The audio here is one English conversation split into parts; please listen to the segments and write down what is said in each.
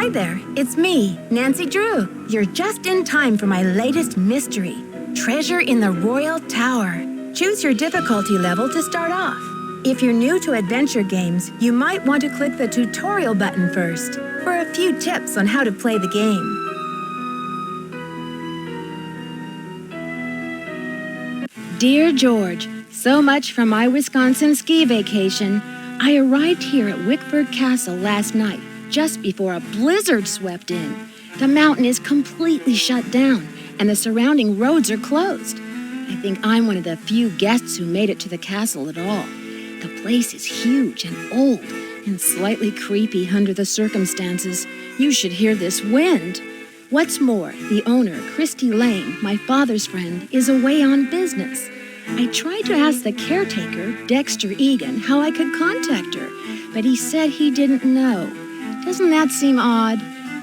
Hi there, it's me, Nancy Drew. You're just in time for my latest mystery, Treasure in the Royal Tower. Choose your difficulty level to start off. If you're new to adventure games, you might want to click the tutorial button first for a few tips on how to play the game. Dear George, so much for my Wisconsin ski vacation. I arrived here at Wickford Castle last night, just before a blizzard swept in. The mountain is completely shut down, and the surrounding roads are closed. I think I'm one of the few guests who made it to the castle at all. The place is huge and old, and slightly creepy under the circumstances. You should hear this wind. What's more, the owner, Christy Lane, my father's friend, is away on business. I tried to ask the caretaker, Dexter Egan, how I could contact her, but he said he didn't know. Doesn't that seem odd?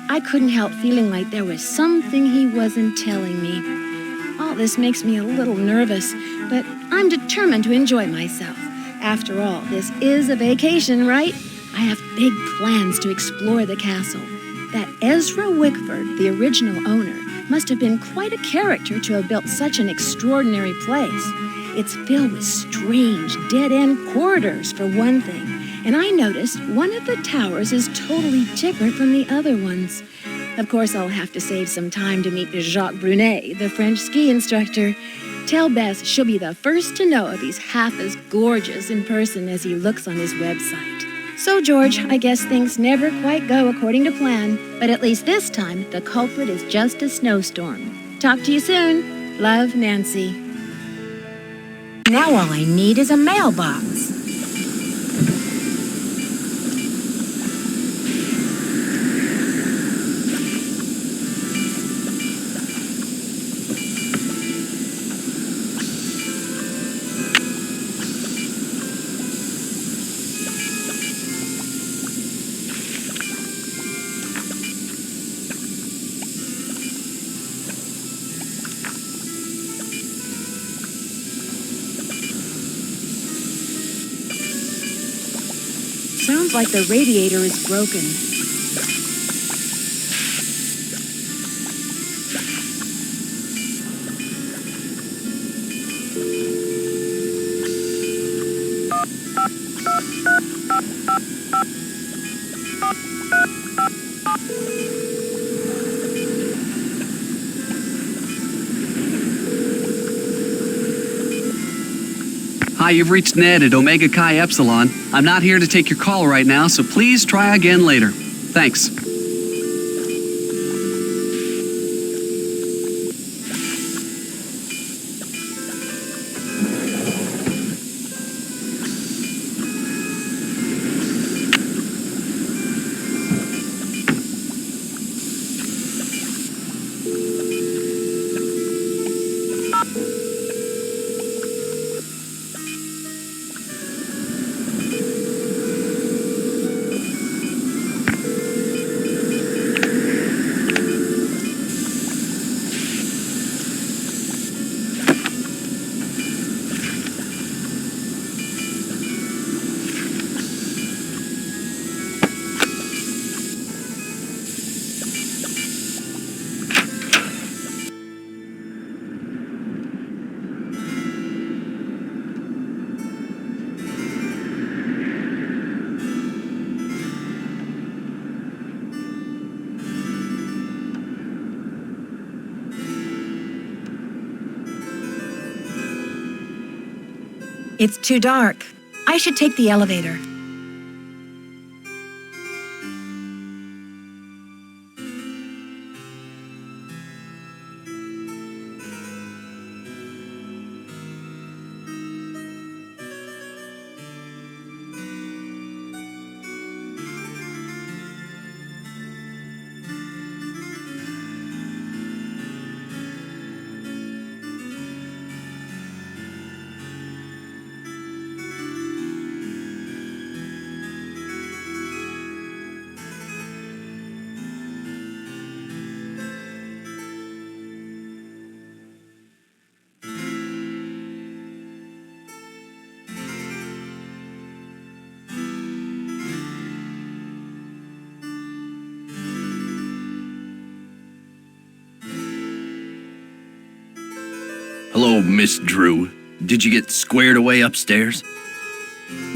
I couldn't help feeling like there was something he wasn't telling me. All this makes me a little nervous, but I'm determined to enjoy myself. After all, this is a vacation, right? I have big plans to explore the castle. That Ezra Wickford, the original owner, must have been quite a character to have built such an extraordinary place. It's filled with strange, dead-end corridors, for one thing. And I noticed one of the towers is totally different from the other ones. Of course, I'll have to save some time to meet Jacques Brunet, the French ski instructor. Tell Bess she'll be the first to know if he's half as gorgeous in person as he looks on his website. So, George, I guess things never quite go according to plan, but at least this time, the culprit is just a snowstorm. Talk to you soon. Love, Nancy. Now all I need is a mailbox. Sounds like the radiator is broken. Hi, you've reached Ned at Omega Chi Epsilon. I'm not here to take your call right now, so please try again later. Thanks. It's too dark. I should take the elevator. Hello, Miss Drew. Did you get squared away upstairs?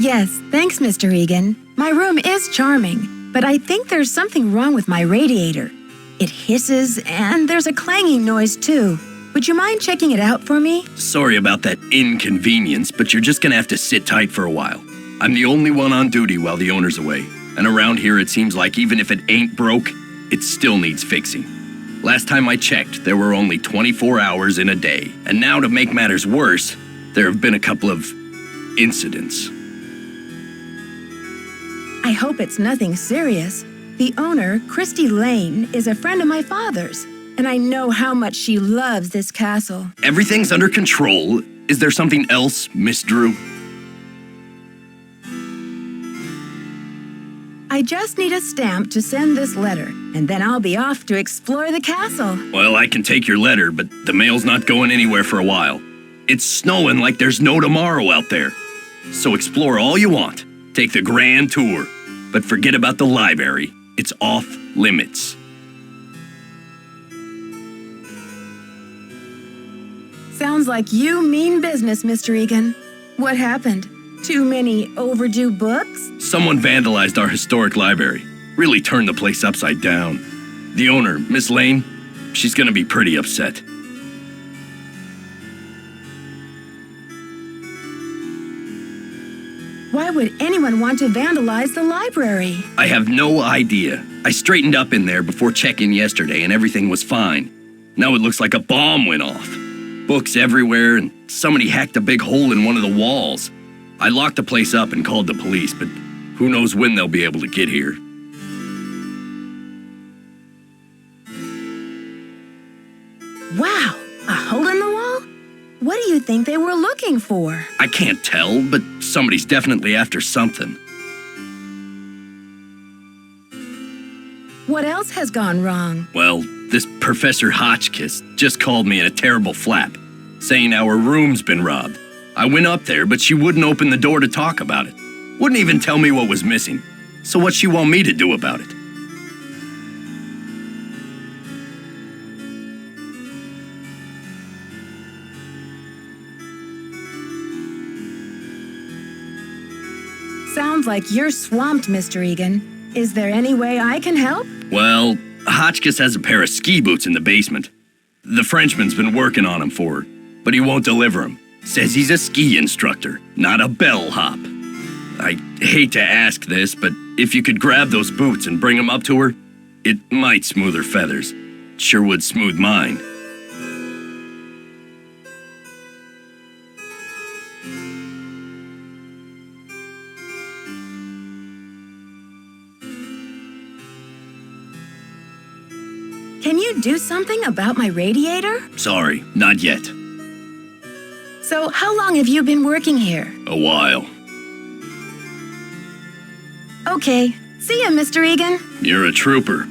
Yes, thanks, Mr. Egan. My room is charming, but I think there's something wrong with my radiator. It hisses, and there's a clanging noise, too. Would you mind checking it out for me? Sorry about that inconvenience, but you're just gonna have to sit tight for a while. I'm the only one on duty while the owner's away. And around here, it seems like even if it ain't broke, it still needs fixing. Last time I checked, there were only 24 hours in a day. And now, to make matters worse, there have been a couple of incidents. I hope it's nothing serious. The owner, Christy Lane, is a friend of my father's, and I know how much she loves this castle. Everything's under control. Is there something else, Miss Drew? I just need a stamp to send this letter, and then I'll be off to explore the castle. Well, I can take your letter, but the mail's not going anywhere for a while. It's snowing like there's no tomorrow out there. So explore all you want. Take the grand tour. But forget about the library. It's off limits. Sounds like you mean business, Mr. Egan. What happened? Too many overdue books? Someone vandalized our historic library. Really turned the place upside down. The owner, Miss Lane, she's gonna be pretty upset. Why would anyone want to vandalize the library? I have no idea. I straightened up in there before check-in yesterday and everything was fine. Now it looks like a bomb went off. Books everywhere and somebody hacked a big hole in one of the walls. I locked the place up and called the police, but who knows when they'll be able to get here. Wow, a hole in the wall? What do you think they were looking for? I can't tell, but somebody's definitely after something. What else has gone wrong? Well, this Professor Hotchkiss just called me in a terrible flap, saying our room's been robbed. I went up there, but she wouldn't open the door to talk about it. Wouldn't even tell me what was missing. So what's she want me to do about it? Sounds like you're swamped, Mr. Egan. Is there any way I can help? Well, Hotchkiss has a pair of ski boots in the basement. The Frenchman's been working on them for her, but he won't deliver them. Says he's a ski instructor, not a bellhop. I hate to ask this, but if you could grab those boots and bring them up to her, it might smooth her feathers. Sure would smooth mine. Can you do something about my radiator? Sorry, not yet. So, how long have you been working here? A while. Okay. See ya, Mr. Egan. You're a trooper.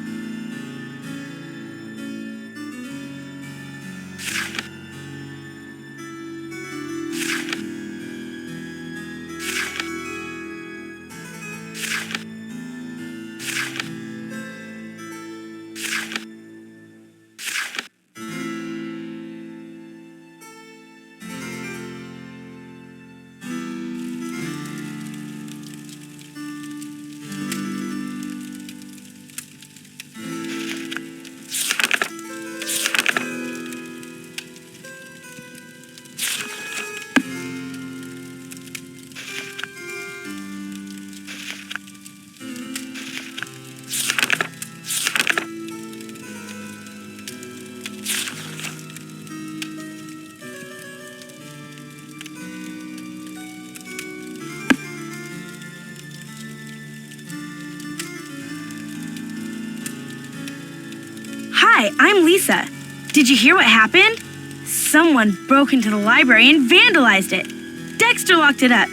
Hi, I'm Lisa. Did you hear what happened? Someone broke into the library and vandalized it. Dexter locked it up.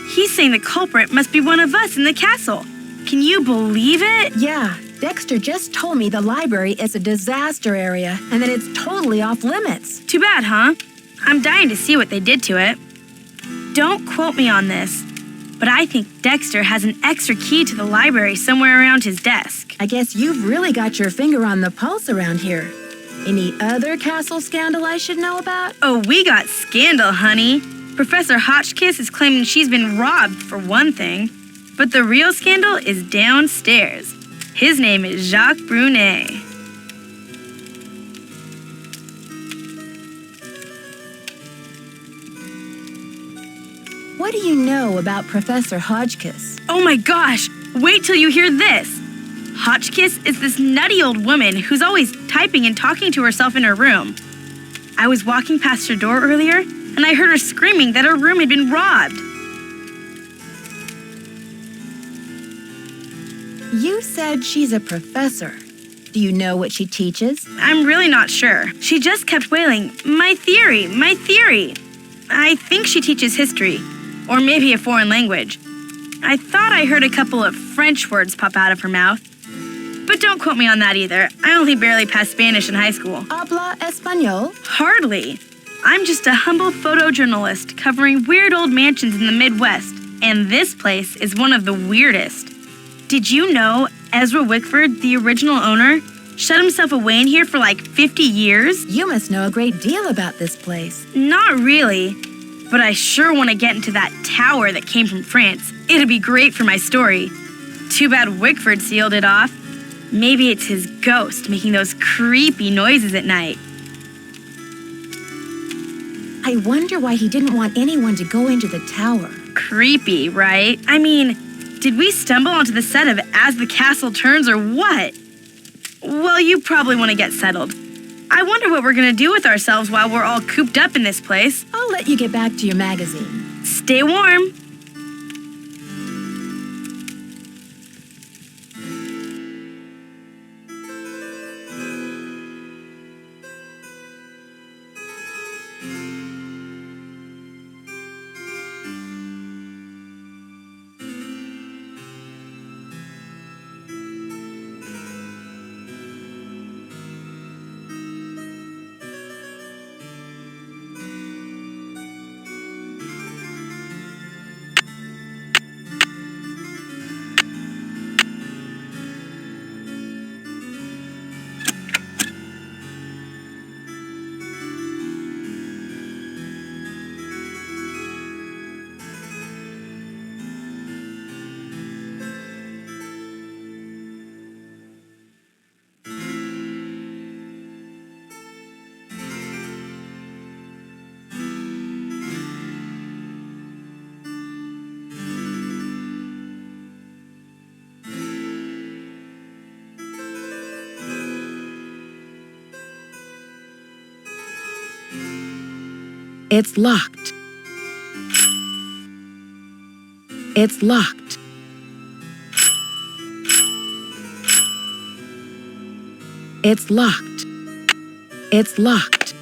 He's saying the culprit must be one of us in the castle. Can you believe it? Yeah, Dexter just told me the library is a disaster area and that it's totally off limits. Too bad, huh? I'm dying to see what they did to it. Don't quote me on this, but I think Dexter has an extra key to the library somewhere around his desk. I guess you've really got your finger on the pulse around here. Any other castle scandal I should know about? Oh, we got scandal, honey. Professor Hotchkiss is claiming she's been robbed, for one thing. But the real scandal is downstairs. His name is Jacques Brunet. What do you know about Professor Hotchkiss? Oh my gosh, wait till you hear this. Hotchkiss is this nutty old woman who's always typing and talking to herself in her room. I was walking past her door earlier, and I heard her screaming that her room had been robbed. You said she's a professor. Do you know what she teaches? I'm really not sure. She just kept wailing, "My theory, my theory." I think she teaches history, or maybe a foreign language. I thought I heard a couple of French words pop out of her mouth. But don't quote me on that either. I only barely passed Spanish in high school. Habla español? Hardly. I'm just a humble photojournalist covering weird old mansions in the Midwest, and this place is one of the weirdest. Did you know Ezra Wickford, the original owner, shut himself away in here for like 50 years? You must know a great deal about this place. Not really, but I sure want to get into that tower that came from France. It'd be great for my story. Too bad Wickford sealed it off. Maybe it's his ghost making those creepy noises at night. I wonder why he didn't want anyone to go into the tower. Creepy, right? I mean, did we stumble onto the set of As the Castle Turns or what? Well, you probably want to get settled. I wonder what we're going to do with ourselves while we're all cooped up in this place. I'll let you get back to your magazine. Stay warm. It's locked. It's locked. It's locked. It's locked.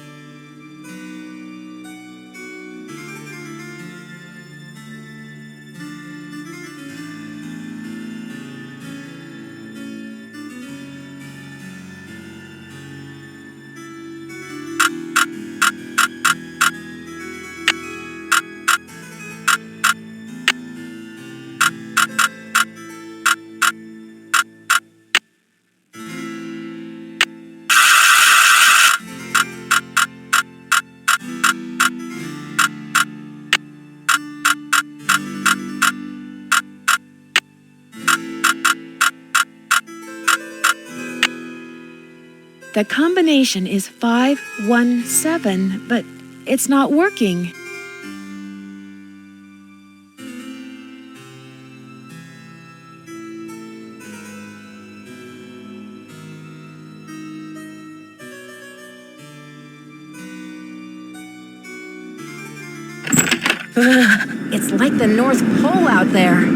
The combination is 517, but it's not working. It's like the North Pole out there.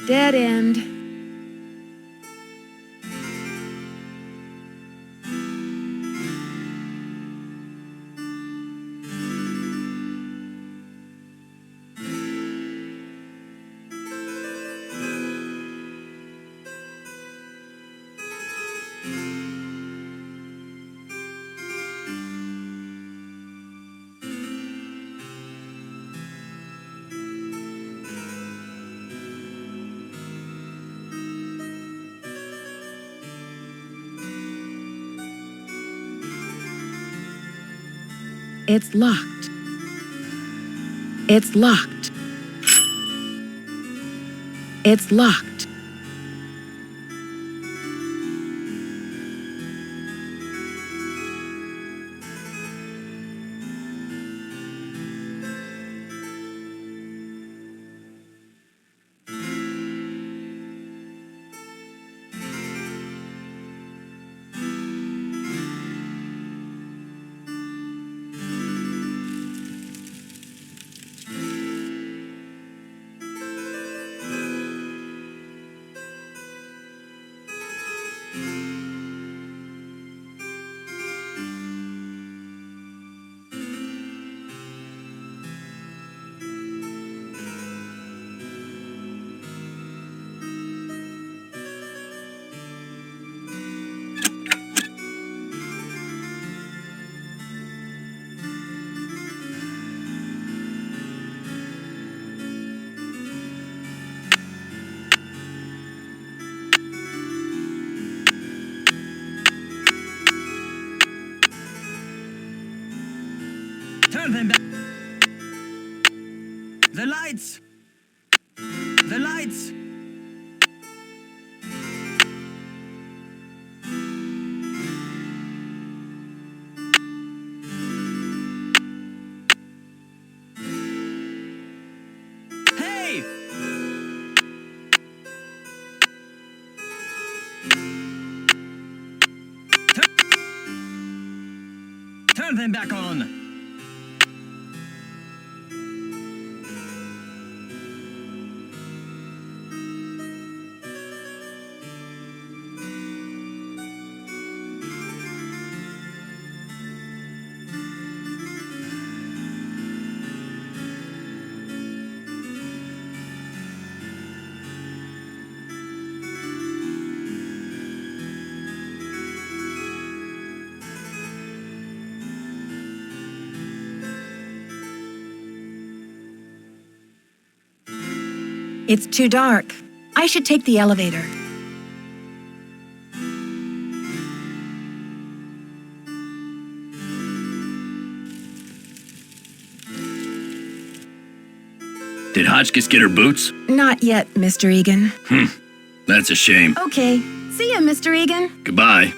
Dead end. It's locked. It's locked. It's locked. Turn them back. The lights! The lights! Hey! Turn them back on! It's too dark. I should take the elevator. Did Hotchkiss get her boots? Not yet, Mr. Egan. That's a shame. Okay. See ya, Mr. Egan. Goodbye.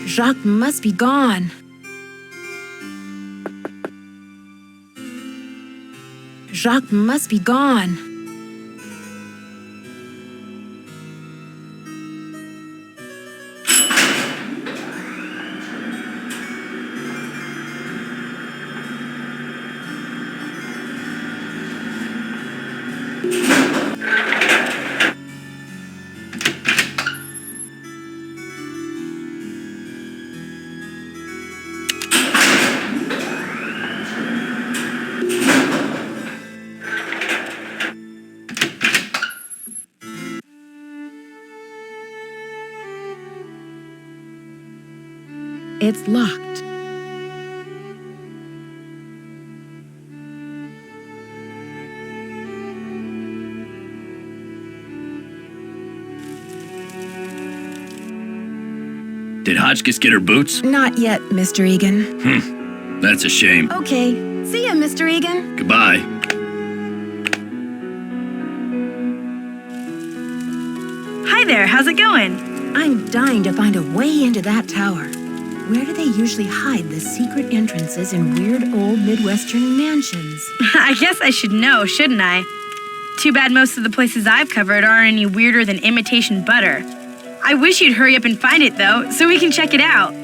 Jacques must be gone. Jacques must be gone. It's locked. Did Hotchkiss get her boots? Not yet, Mr. Egan. That's a shame. Okay. See ya, Mr. Egan. Goodbye. Hi there, how's it going? I'm dying to find a way into that tower. Where do they usually hide the secret entrances in weird old Midwestern mansions? I guess I should know, shouldn't I? Too bad most of the places I've covered aren't any weirder than imitation butter. I wish you'd hurry up and find it, though, so we can check it out.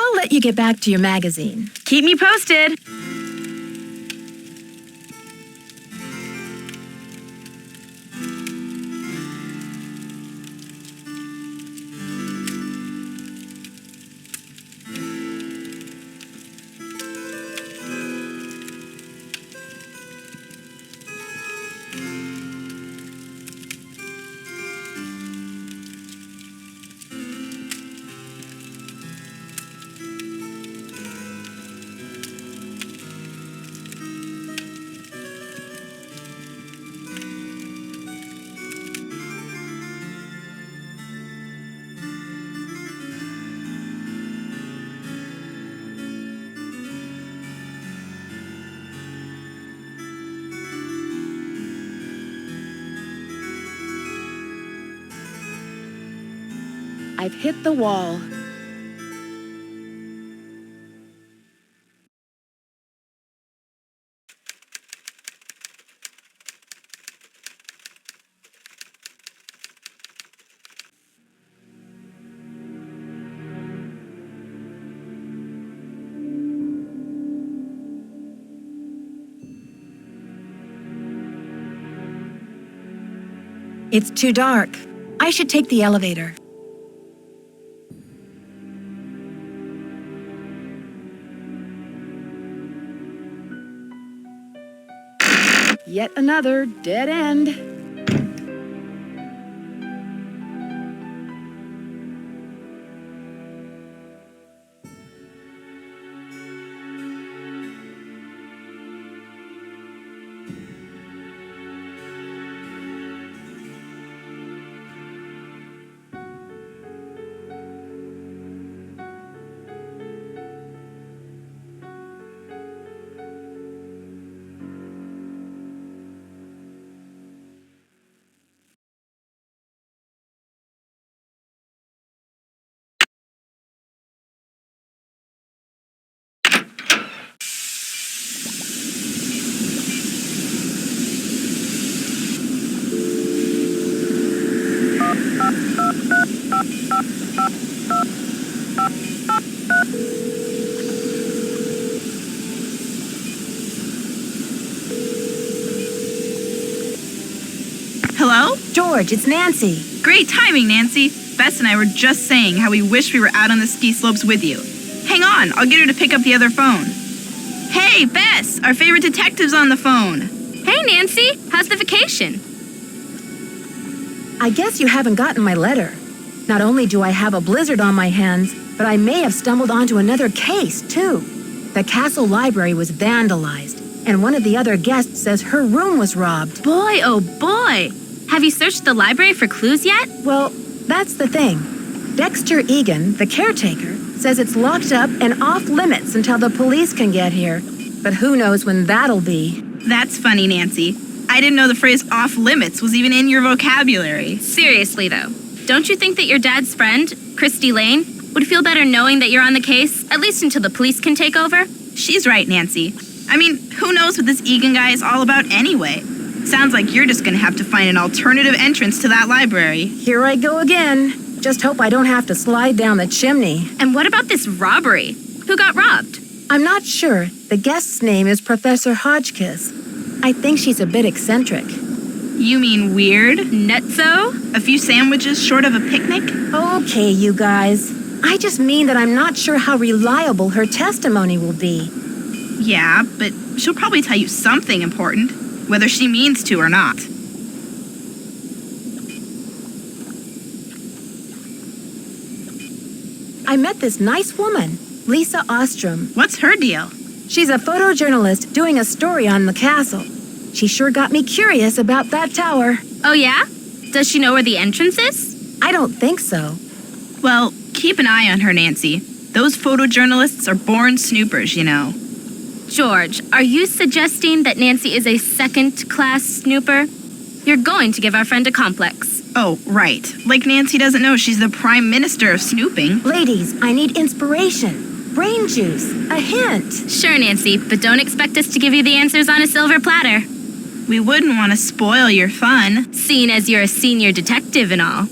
I'll let you get back to your magazine. Keep me posted. I've hit the wall. It's too dark. I should take the elevator. Yet another dead end. Hello? George, it's Nancy. Great timing, Nancy. Bess and I were just saying how we wish we were out on the ski slopes with you. Hang on, I'll get her to pick up the other phone. Hey, Bess, our favorite detective's on the phone. Hey, Nancy. How's the vacation? I guess you haven't gotten my letter. Not only do I have a blizzard on my hands, but I may have stumbled onto another case, too. The castle library was vandalized, and one of the other guests says her room was robbed. Boy, oh boy. Have you searched the library for clues yet? Well, that's the thing. Dexter Egan, the caretaker, says it's locked up and off limits until the police can get here. But who knows when that'll be. That's funny, Nancy. I didn't know the phrase off limits was even in your vocabulary. Seriously, though, don't you think that your dad's friend, Christy Lane, would feel better knowing that you're on the case, at least until the police can take over? She's right, Nancy. I mean, who knows what this Egan guy is all about anyway? Sounds like you're just gonna have to find an alternative entrance to that library. Here I go again. Just hope I don't have to slide down the chimney. And what about this robbery? Who got robbed? I'm not sure. The guest's name is Professor Hotchkiss. I think she's a bit eccentric. You mean weird? Nutso? A few sandwiches short of a picnic? Okay, you guys. I just mean that I'm not sure how reliable her testimony will be. Yeah, but she'll probably tell you something important, whether she means to or not. I met this nice woman, Lisa Ostrom. What's her deal? She's a photojournalist doing a story on the castle. She sure got me curious about that tower. Oh, yeah? Does she know where the entrance is? I don't think so. Well, Keep an eye on her, Nancy. Those photojournalists are born snoopers, you know. George, are you suggesting that Nancy is a second-class snooper? You're going to give our friend a complex. Oh, right. Like Nancy doesn't know she's the prime minister of snooping. Ladies, I need inspiration, brain juice, a hint. Sure, Nancy, but don't expect us to give you the answers on a silver platter. We wouldn't want to spoil your fun. Seeing as you're a senior detective and all.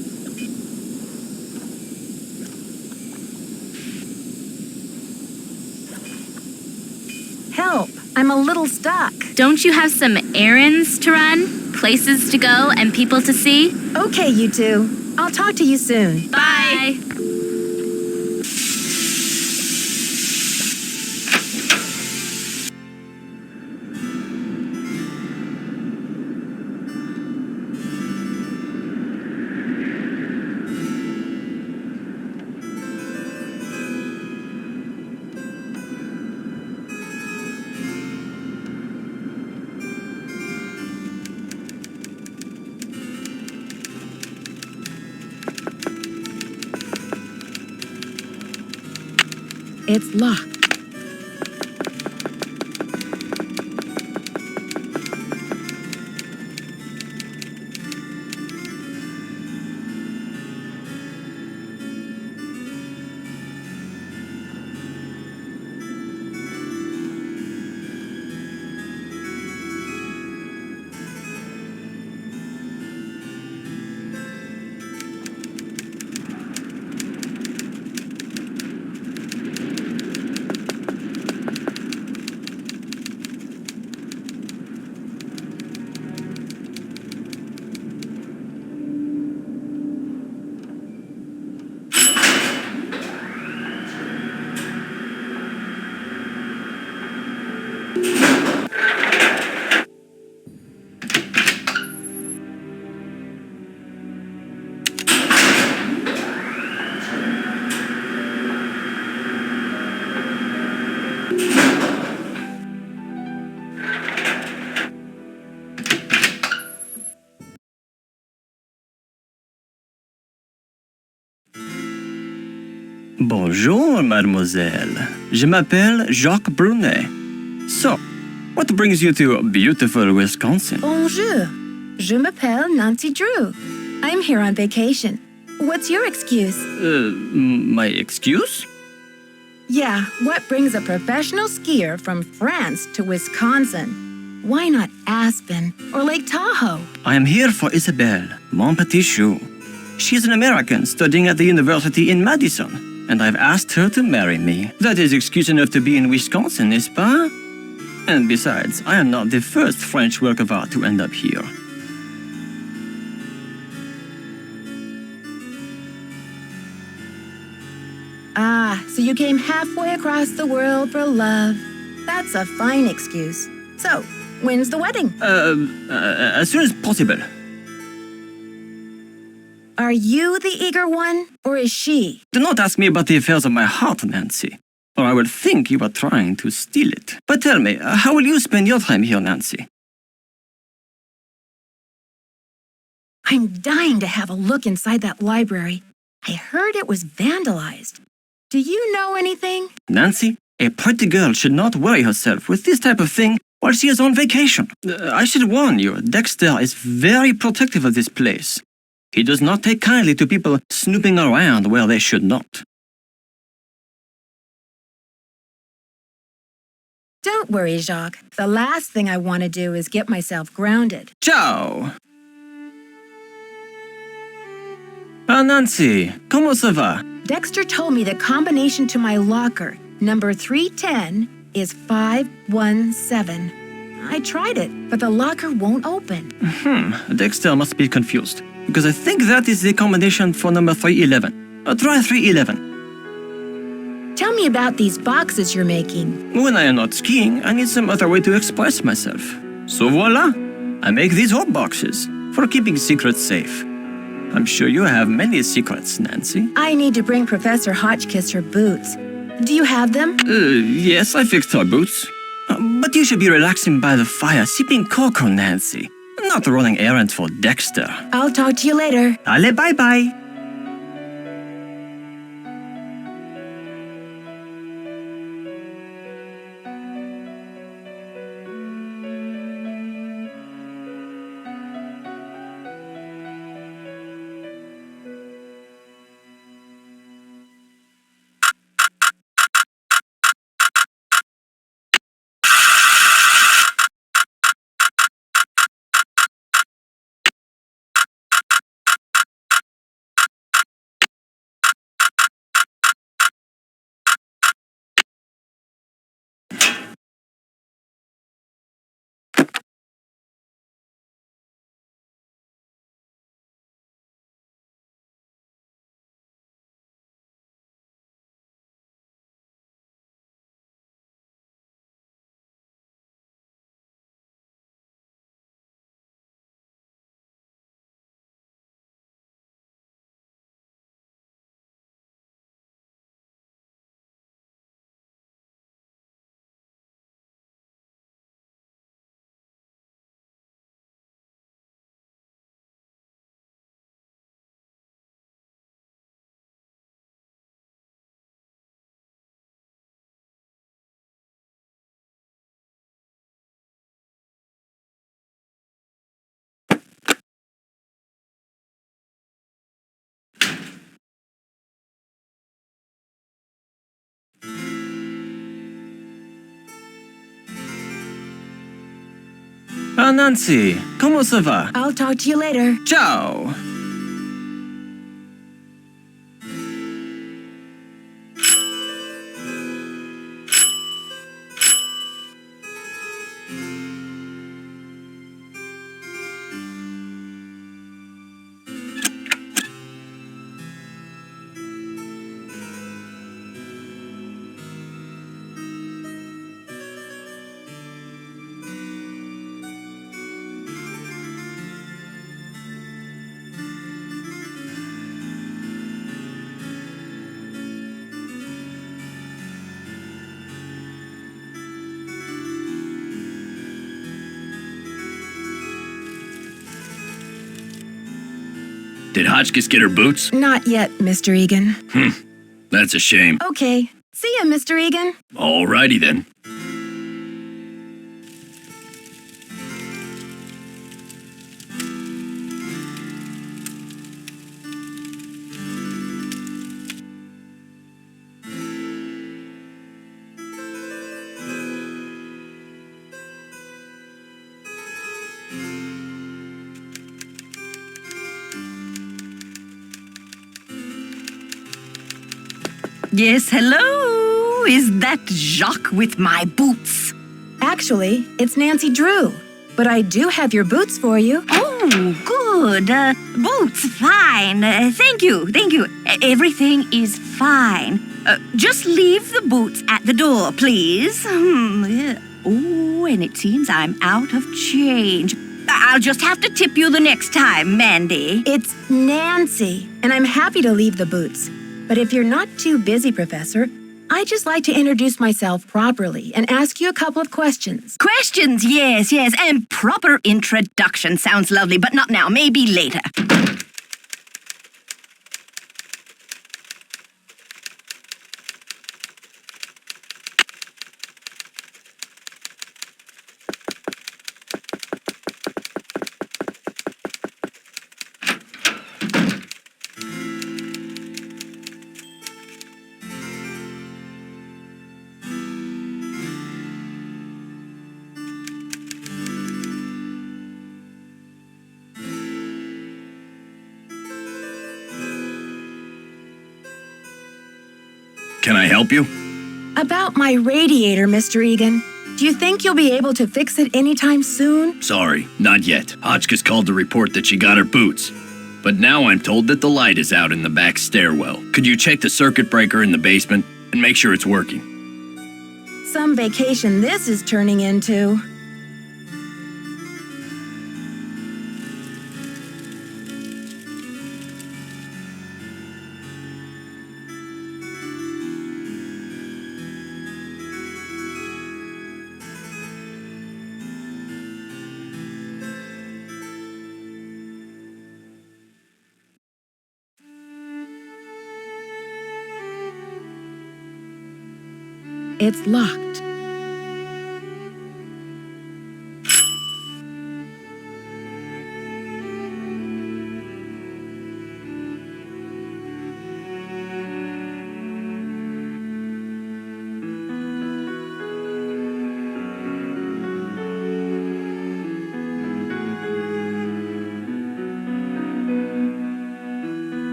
Help, I'm a little stuck. Don't you have some errands to run, places to go, and people to see? Okay, you two. I'll talk to you soon. Bye. It's locked. Bonjour, mademoiselle. Je m'appelle Jacques Brunet. So, what brings you to beautiful Wisconsin? Bonjour. Je m'appelle Nancy Drew. I'm here on vacation. What's your excuse? My excuse? Yeah, what brings a professional skier from France to Wisconsin? Why not Aspen or Lake Tahoe? I am here for Isabelle, mon petit chou. She is an American studying at the university in Madison, and I've asked her to marry me. That is excuse enough to be in Wisconsin, n'est-ce pas? And besides, I am not the first French work of art to end up here. Ah, so you came halfway across the world for love. That's a fine excuse. So, when's the wedding? As soon as possible. Are you the eager one, or is she? Do not ask me about the affairs of my heart, Nancy, or I will think you are trying to steal it. But tell me, how will you spend your time here, Nancy? I'm dying to have a look inside that library. I heard it was vandalized. Do you know anything? Nancy, a pretty girl should not worry herself with this type of thing while she is on vacation. I should warn you, Dexter is very protective of this place. He does not take kindly to people snooping around where they should not. Don't worry, Jacques. The last thing I want to do is get myself grounded. Ciao! Ah, Nancy, comment ça va? Dexter told me the combination to my locker, number 310, is 517. I tried it, but the locker won't open. Dexter must be confused, because I think that is the combination for number 311. Try 311. Tell me about these boxes you're making. When I am not skiing, I need some other way to express myself. So voila! I make these hot boxes for keeping secrets safe. I'm sure you have many secrets, Nancy. I need to bring Professor Hotchkiss her boots. Do you have them? Yes, I fixed her boots. But you should be relaxing by the fire, sipping cocoa, Nancy. Not running errands for Dexter. I'll talk to you later. Allez, bye-bye. Ah, Nancy, comment ça va? I'll talk to you later. Ciao! Did Hotchkiss get her boots? Not yet, Mr. Egan. That's a shame. Okay. See ya, Mr. Egan. Alrighty then. Yes, hello. Is that Jacques with my boots? Actually, it's Nancy Drew. But I do have your boots for you. Oh, good. Boots, fine. Thank you, thank you. Everything is fine. Just leave the boots at the door, please. Yeah. Oh, and it seems I'm out of change. I'll just have to tip you the next time, Mandy. It's Nancy, and I'm happy to leave the boots. But if you're not too busy, Professor, I'd just like to introduce myself properly and ask you a couple of questions. Questions, yes, yes. And proper introduction sounds lovely, but not now. Maybe later. Can I help you? About my radiator, Mr. Egan. Do you think you'll be able to fix it anytime soon? Sorry, not yet. Hotchkiss called to report that she got her boots. But now I'm told that the light is out in the back stairwell. Could you check the circuit breaker in the basement and make sure it's working? Some vacation this is turning into. It's locked.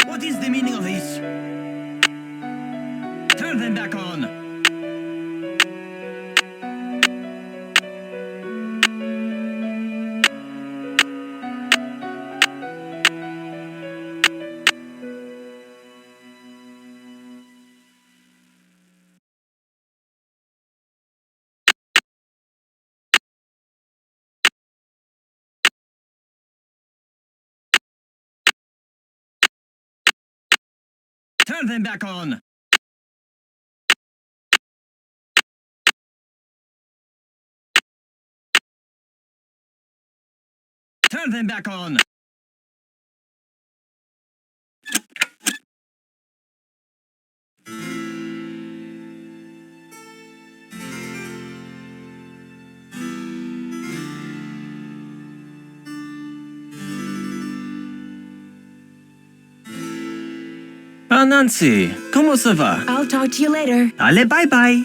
What is the meaning of this? Turn them back on! Turn them back on! Turn them back on! Ah, Nancy, comment ça va? I'll talk to you later. Allez, bye-bye.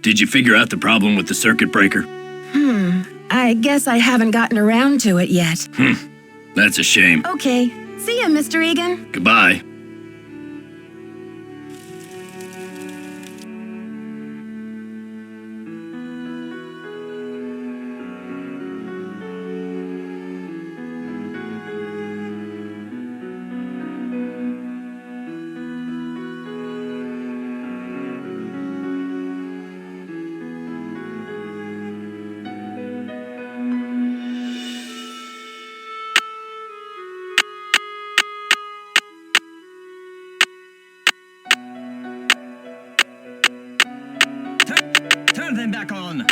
Did you figure out the problem with the circuit breaker? I guess I haven't gotten around to it yet. That's a shame. Okay. See ya, Mr. Egan. Goodbye. Turn them back on.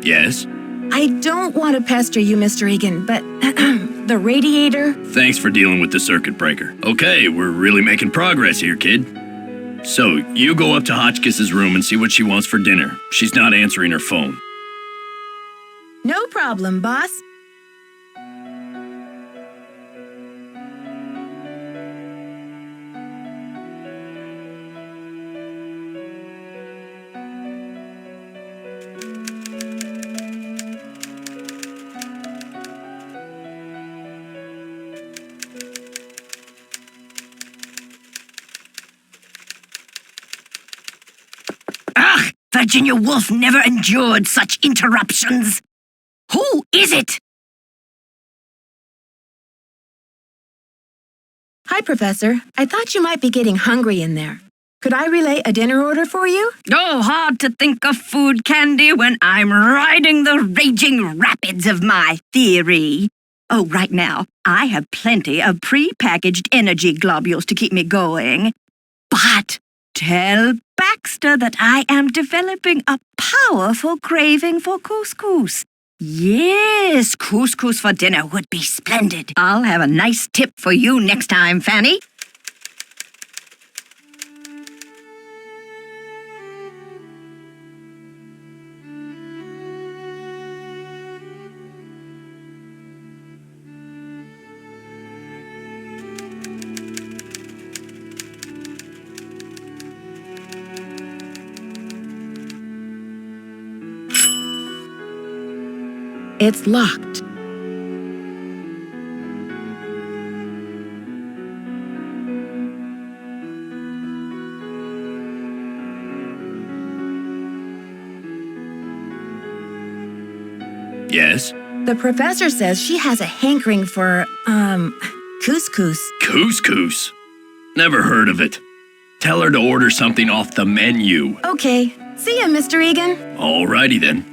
Yes? I don't want to pester you, Mr. Egan, but the radiator. Thanks for dealing with the circuit breaker. Okay, we're really making progress here, kid. So, you go up to Hotchkiss's room and see what she wants for dinner. She's not answering her phone. No problem, boss. Ugh! Virginia Woolf never endured such interruptions. Who is it? Hi, Professor. I thought you might be getting hungry in there. Could I relay a dinner order for you? Oh, hard to think of food candy when I'm riding the raging rapids of my theory. Oh, right now, I have plenty of pre-packaged energy globules to keep me going. But tell Baxter that I am developing a powerful craving for couscous. Yes, couscous for dinner would be splendid. I'll have a nice tip for you next time, Fanny. It's locked. Yes? The professor says she has a hankering for, couscous. Couscous? Never heard of it. Tell her to order something off the menu. Okay. See ya, Mr. Egan. Alrighty then.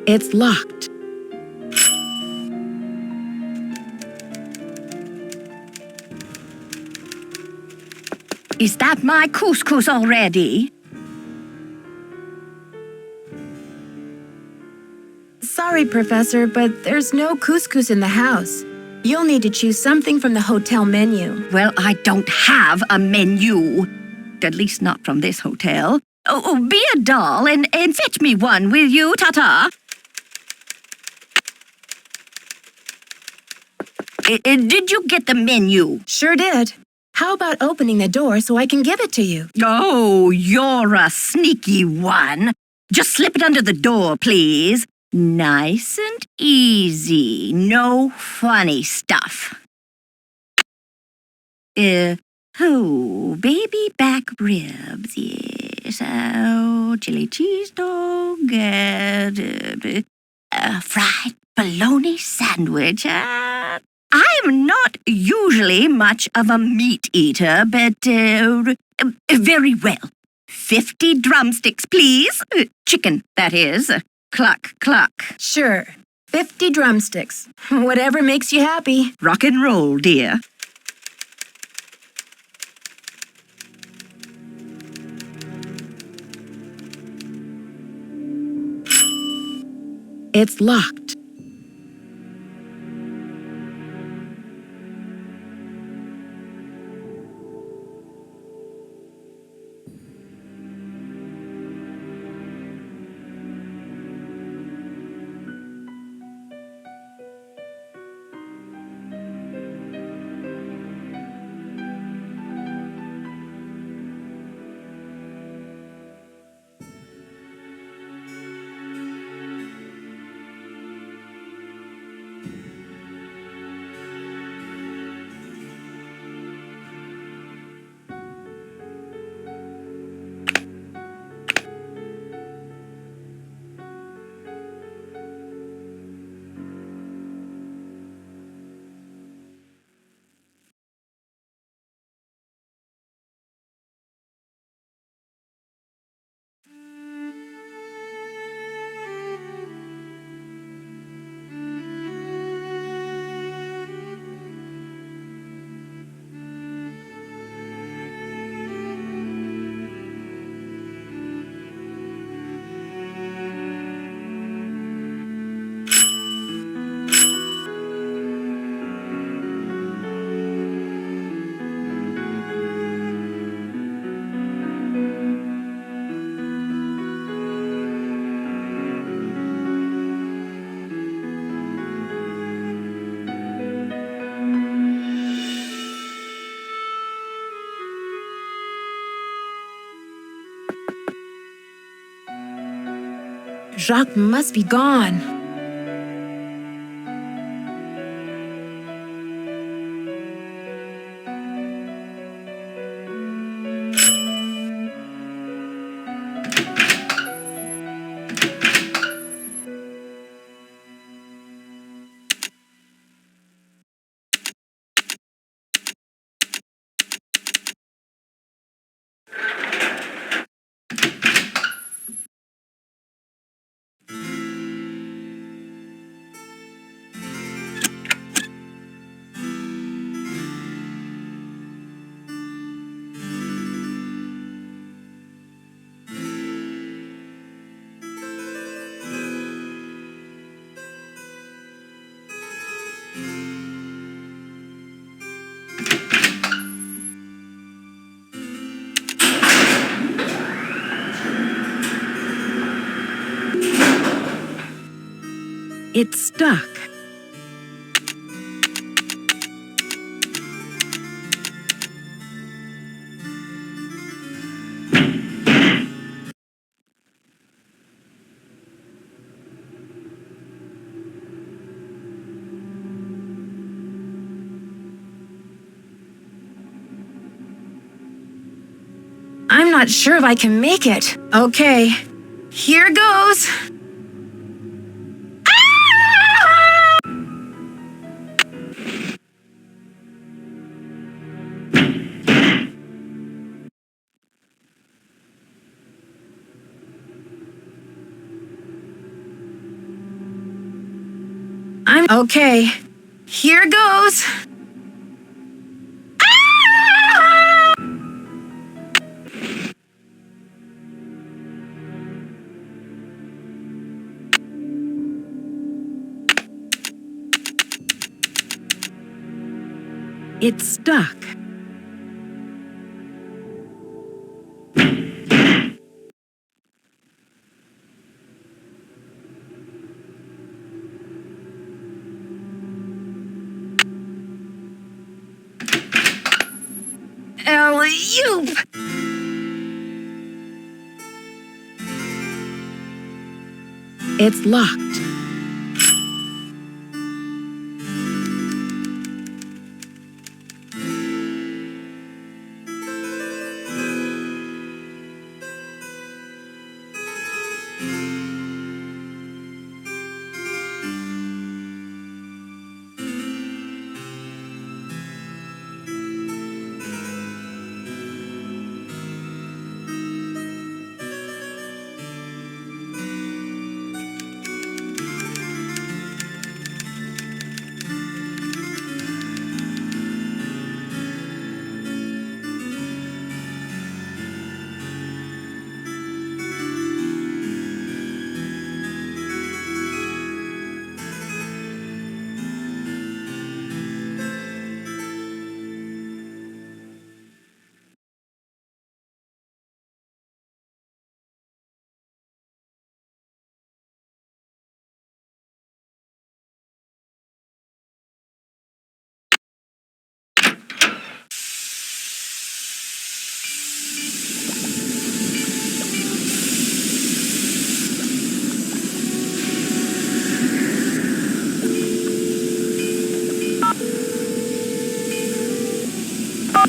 It's locked. Is that my couscous already? Sorry, Professor, but there's no couscous in the house. You'll need to choose something from the hotel menu. Well, I don't have a menu. At least not from this hotel. Be a doll and fetch me one, will you, Ta-ta? Did you get the menu? Sure did. How about opening the door so I can give it to you? Oh, you're a sneaky one. Just slip it under the door, please. Nice and easy. No funny stuff. Baby back ribs, yes. Oh, chili cheese dog, fried bologna sandwich. I'm not usually much of a meat eater, but very well. 50 drumsticks, please. Chicken, that is. Cluck, cluck. Sure. 50 drumsticks. Whatever makes you happy. Rock and roll, dear. It's locked. Jacques must be gone. It's stuck. I'm not sure if I can make it. Okay, here goes. I'm okay. Here goes. It's stuck. Alley-oop! It's locked.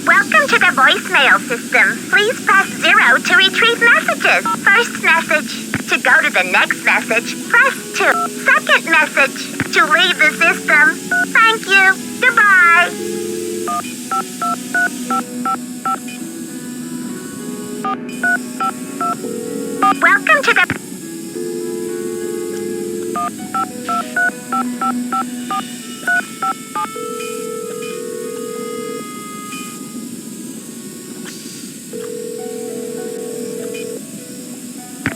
Welcome to the voicemail system. Please press 0 to retrieve messages. First message. To go to the next message, press 2. Second message. To leave the system. Thank you. Goodbye. Welcome to the...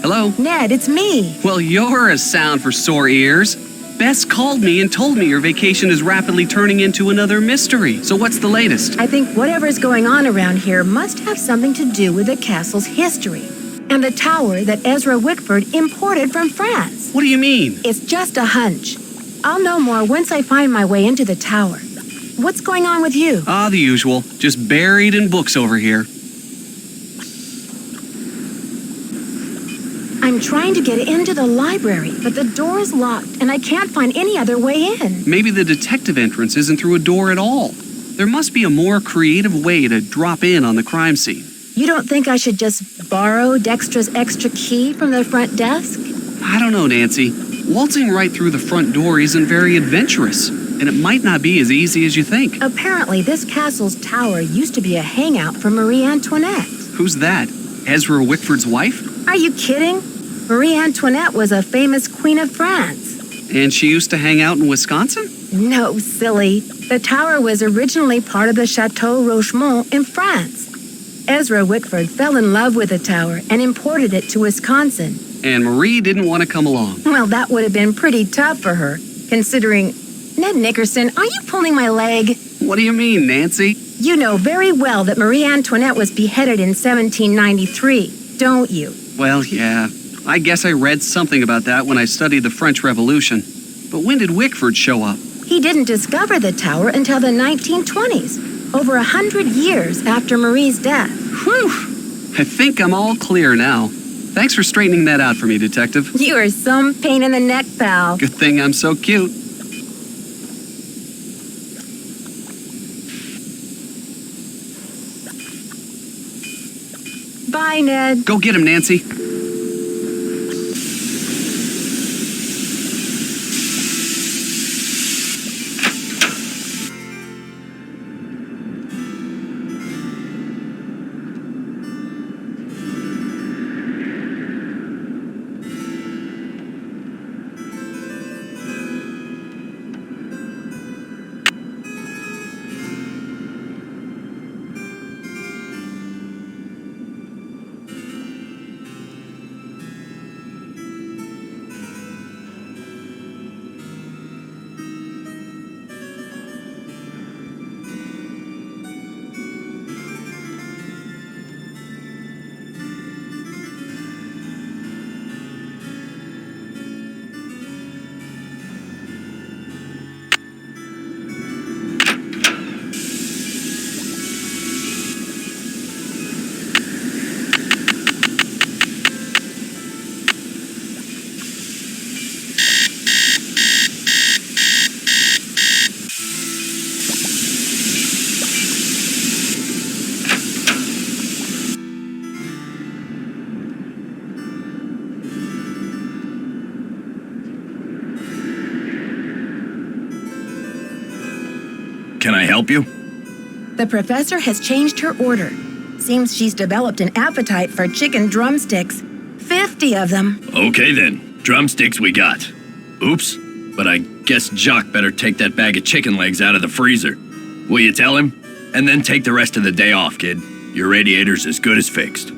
Hello? Ned, it's me. Well, you're a sound for sore ears. Bess called me and told me your vacation is rapidly turning into another mystery. So what's the latest? I think whatever's going on around here must have something to do with the castle's history and the tower that Ezra Wickford imported from France. What do you mean? It's just a hunch. I'll know more once I find my way into the tower. What's going on with you? Ah, the usual. Just buried in books over here. I'm trying to get into the library, but the door is locked and I can't find any other way in. Maybe the detective entrance isn't through a door at all. There must be a more creative way to drop in on the crime scene. You don't think I should just borrow Dextra's extra key from the front desk? I don't know, Nancy. Waltzing right through the front door isn't very adventurous, and it might not be as easy as you think. Apparently, this castle's tower used to be a hangout for Marie Antoinette. Who's that? Ezra Wickford's wife? Are you kidding? Marie Antoinette was a famous queen of France. And she used to hang out in Wisconsin? No, silly. The tower was originally part of the Chateau Rochemont in France. Ezra Wickford fell in love with the tower and imported it to Wisconsin. And Marie didn't want to come along. Well, that would have been pretty tough for her, considering... Ned Nickerson, are you pulling my leg? What do you mean, Nancy? You know very well that Marie Antoinette was beheaded in 1793, don't you? Well, yeah. I guess I read something about that when I studied the French Revolution. But when did Wickford show up? He didn't discover the tower until the 1920s, over 100 years after Marie's death. Whew! I think I'm all clear now. Thanks for straightening that out for me, Detective. You are some pain in the neck, pal. Good thing I'm so cute. Bye, Ned. Go get him, Nancy. Can I help you? The professor has changed her order. Seems she's developed an appetite for chicken drumsticks. 50 of them. Okay then, drumsticks we got. Oops, but I guess Jock better take that bag of chicken legs out of the freezer. Will you tell him? And then take the rest of the day off, kid. Your radiator's as good as fixed.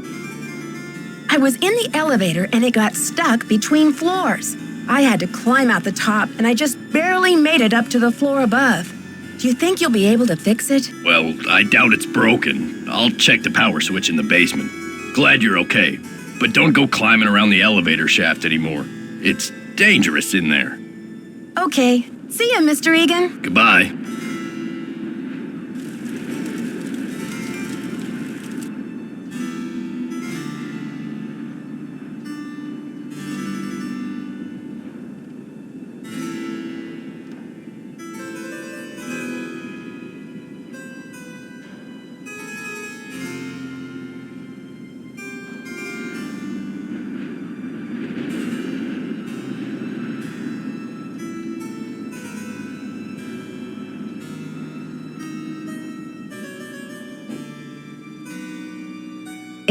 I was in the elevator and it got stuck between floors. I had to climb out the top and I just barely made it up to the floor above. Do you think you'll be able to fix it? Well, I doubt it's broken. I'll check the power switch in the basement. Glad you're okay. But don't go climbing around the elevator shaft anymore. It's dangerous in there. Okay. See ya, Mr. Egan. Goodbye.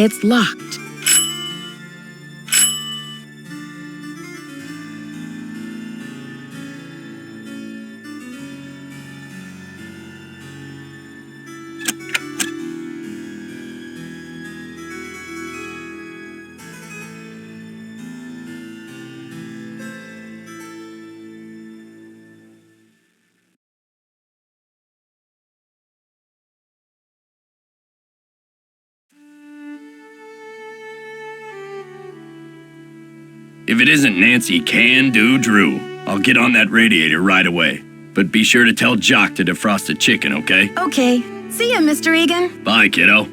It's locked. If it isn't Nancy Can-Do Drew, I'll get on that radiator right away. But be sure to tell Jock to defrost the chicken, okay? Okay. See ya, Mr. Egan. Bye, kiddo.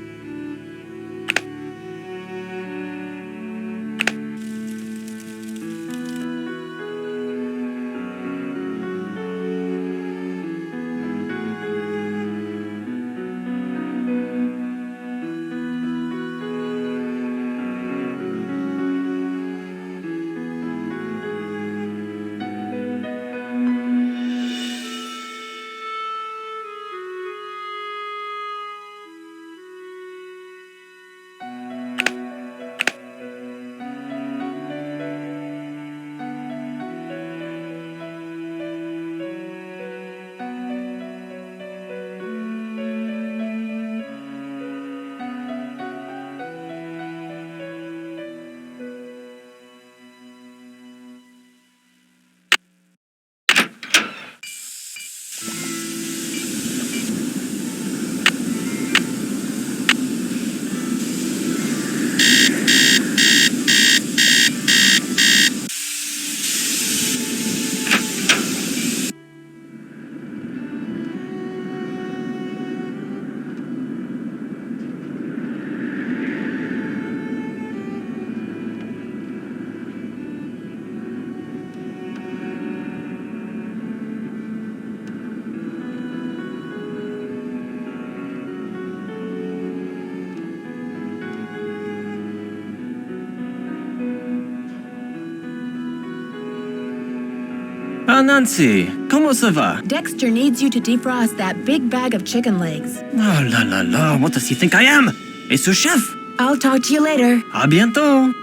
Ah, Nancy, comment ça va? Dexter needs you to defrost that big bag of chicken legs. Oh la la la, what does he think I am? A sous chef? I'll talk to you later. À bientôt.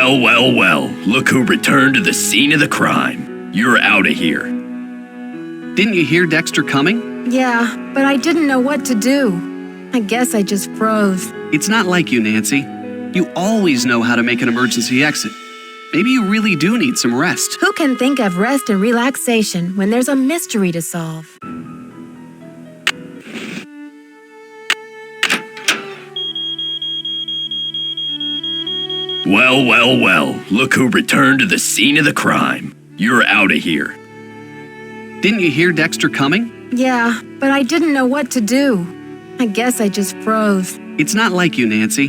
Well, well, well. Look who returned to the scene of the crime. You're out of here. Didn't you hear Dexter coming? Yeah, but I didn't know what to do. I guess I just froze. It's not like you, Nancy. You always know how to make an emergency exit. Maybe you really do need some rest. Who can think of rest and relaxation when there's a mystery to solve? Well, well, well. Look who returned to the scene of the crime. You're out of here. Didn't you hear Dexter coming? Yeah, but I didn't know what to do. I guess I just froze. It's not like you, Nancy.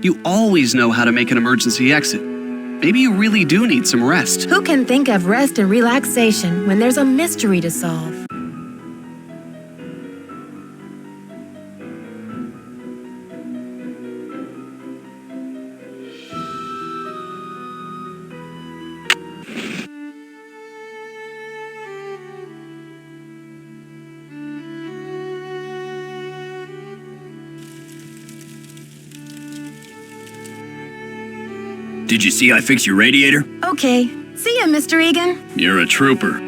You always know how to make an emergency exit. Maybe you really do need some rest. Who can think of rest and relaxation when there's a mystery to solve? Did you see I fixed your radiator? Okay. See ya, Mr. Egan. You're a trooper.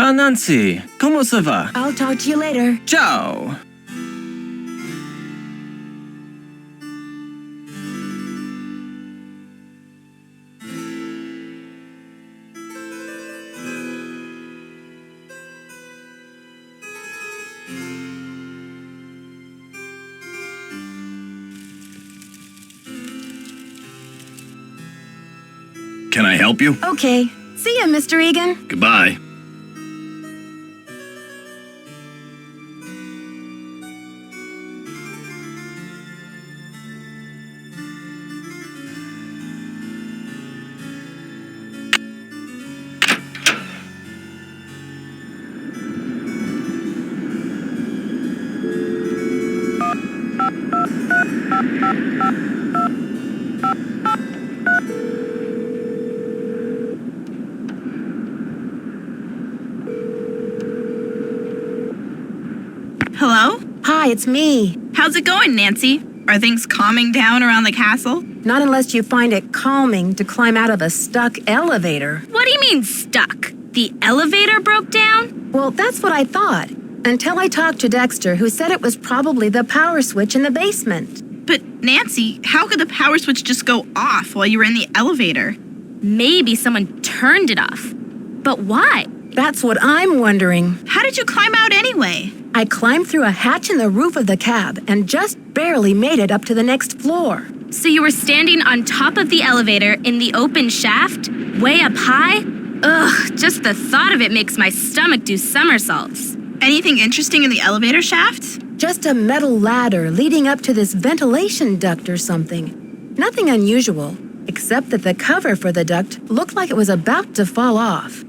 Ah, Nancy, comment ça va? I'll talk to you later. Ciao. Can I help you? Okay. See ya, Mr. Egan. Goodbye. Hi, it's me. How's it going, Nancy? Are things calming down around the castle? Not unless you find it calming to climb out of a stuck elevator. What do you mean stuck? The elevator broke down? Well, that's what I thought. Until I talked to Dexter, who said it was probably the power switch in the basement. But, Nancy, how could the power switch just go off while you were in the elevator? Maybe someone turned it off. But why? That's what I'm wondering. How did you climb out anyway? I climbed through a hatch in the roof of the cab and just barely made it up to the next floor. So you were standing on top of the elevator in the open shaft? Way up high? Ugh, just the thought of it makes my stomach do somersaults. Anything interesting in the elevator shaft? Just a metal ladder leading up to this ventilation duct or something. Nothing unusual, except that the cover for the duct looked like it was about to fall off.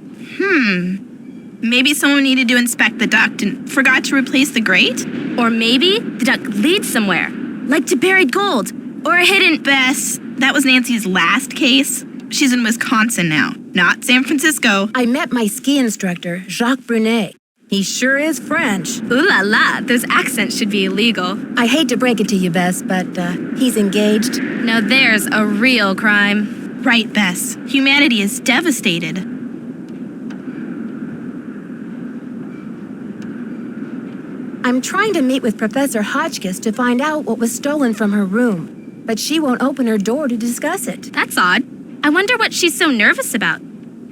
Maybe someone needed to inspect the duct and forgot to replace the grate? Or maybe the duct leads somewhere, like to buried gold, or a hidden... Bess, that was Nancy's last case. She's in Wisconsin now, not San Francisco. I met my ski instructor, Jacques Brunet. He sure is French. Ooh la la, those accents should be illegal. I hate to break it to you, Bess, but he's engaged. Now there's a real crime. Right, Bess. Humanity is devastated. I'm trying to meet with Professor Hotchkiss to find out what was stolen from her room, but she won't open her door to discuss it. That's odd. I wonder what she's so nervous about.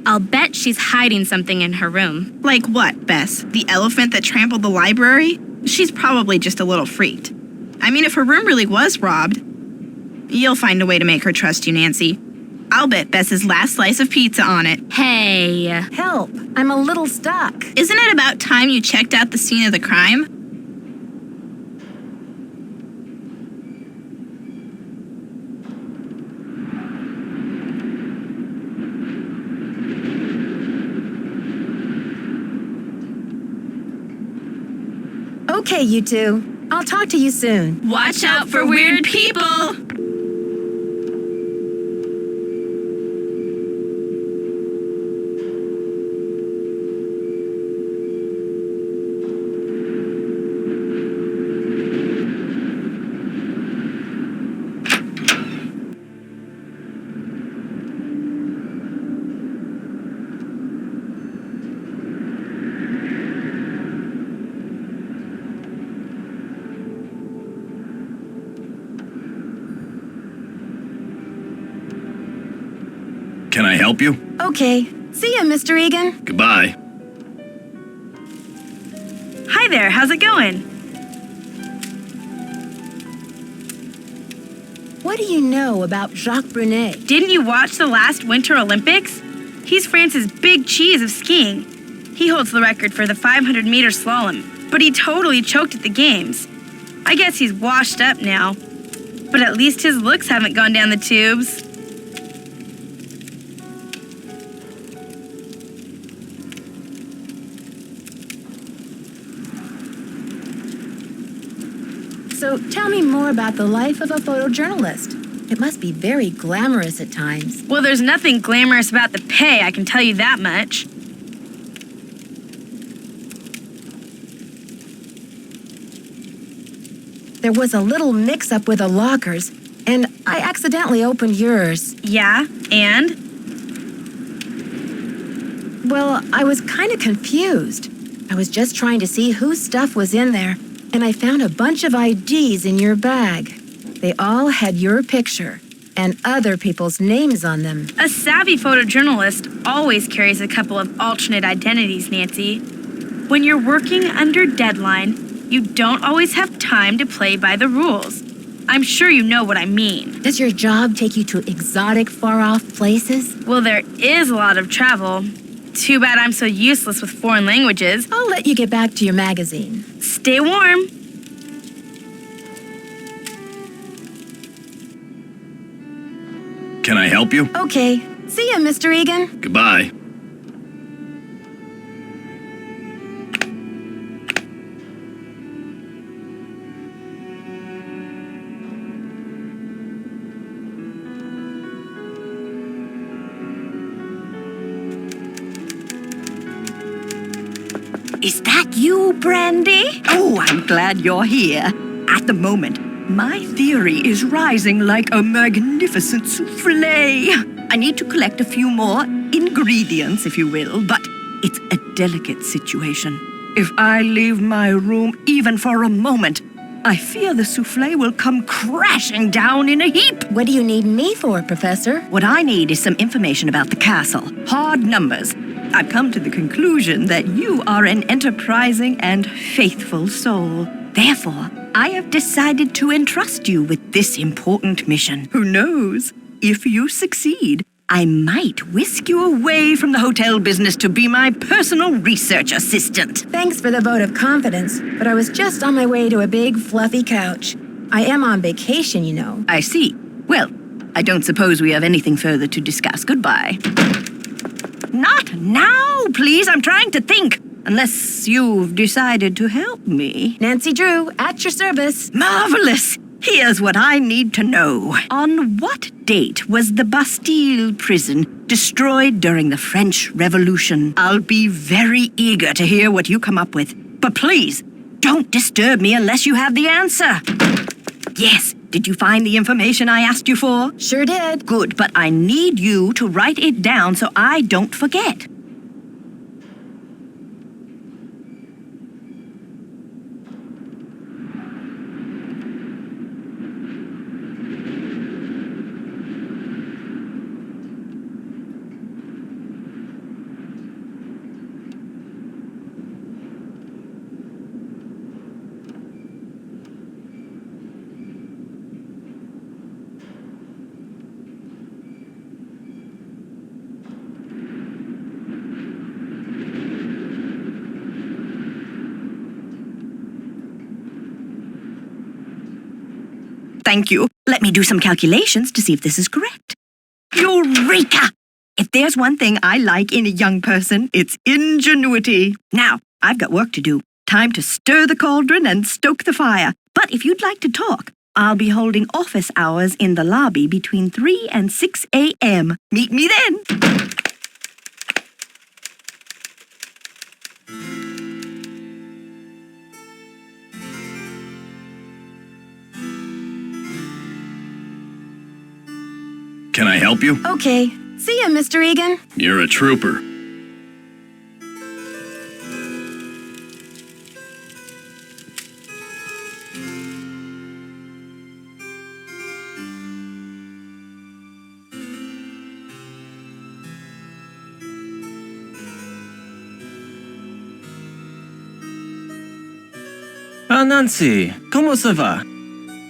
I'll bet she's hiding something in her room. Like what, Bess? The elephant that trampled the library? She's probably just a little freaked. I mean, if her room really was robbed, you'll find a way to make her trust you, Nancy. I'll bet Bess's last slice of pizza on it. Hey. Help! I'm a little stuck. Isn't it about time you checked out the scene of the crime? Okay, you two. I'll talk to you soon. Watch out for weird people! Can I help you? Okay. See ya, Mr. Egan. Goodbye. Hi there, how's it going? What do you know about Jacques Brunet? Didn't you watch the last Winter Olympics? He's France's big cheese of skiing. He holds the record for the 500-meter slalom, but he totally choked at the games. I guess he's washed up now. But at least his looks haven't gone down the tubes. So tell me more about the life of a photojournalist. It must be very glamorous at times. Well, there's nothing glamorous about the pay, I can tell you that much. There was a little mix-up with the lockers, and I accidentally opened yours. Yeah, and? Well, I was kind of confused. I was just trying to see whose stuff was in there, and I found a bunch of IDs in your bag. They all had your picture and other people's names on them. A savvy photojournalist always carries a couple of alternate identities, Nancy. When you're working under deadline, you don't always have time to play by the rules. I'm sure you know what I mean. Does your job take you to exotic, far-off places? Well, there is a lot of travel. Too bad I'm so useless with foreign languages. I'll let you get back to your magazine. Stay warm. Can I help you? Okay. See ya, Mr. Egan. Goodbye. Is that you, Brandy? Oh, I'm glad you're here. At the moment, my theory is rising like a magnificent souffle. I need to collect a few more ingredients, if you will, but it's a delicate situation. If I leave my room even for a moment, I fear the souffle will come crashing down in a heap. What do you need me for, Professor? What I need is some information about the castle. Hard numbers. I've come to the conclusion that you are an enterprising and faithful soul. Therefore, I have decided to entrust you with this important mission. Who knows? If you succeed, I might whisk you away from the hotel business to be my personal research assistant. Thanks for the vote of confidence, but I was just on my way to a big, fluffy couch. I am on vacation, you know. I see. Well, I don't suppose we have anything further to discuss. Goodbye. Not now, please. I'm trying to think. Unless you've decided to help me. Nancy Drew, at your service. Marvelous! Here's what I need to know. On what date was the Bastille prison destroyed during the French Revolution? I'll be very eager to hear what you come up with. But please, don't disturb me unless you have the answer. Yes, did you find the information I asked you for? Sure did. Good, but I need you to write it down so I don't forget. Thank you. Let me do some calculations to see if this is correct. Eureka! If there's one thing I like in a young person, it's ingenuity. Now, I've got work to do. Time to stir the cauldron and stoke the fire. But if you'd like to talk, I'll be holding office hours in the lobby between 3 and 6 a.m. Meet me then. Can I help you? Okay. See ya, Mr. Egan. You're a trooper. Ah, Nancy, comment ça va?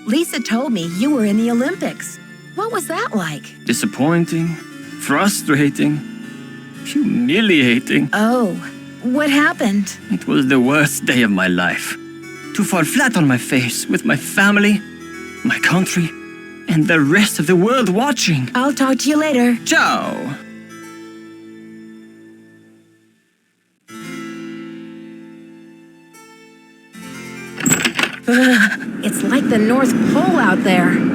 Lisa told me you were in the Olympics. What was that like? Disappointing, frustrating, humiliating. Oh, what happened? It was the worst day of my life. To fall flat on my face with my family, my country, and the rest of the world watching. I'll talk to you later. Ciao! It's like the North Pole out there.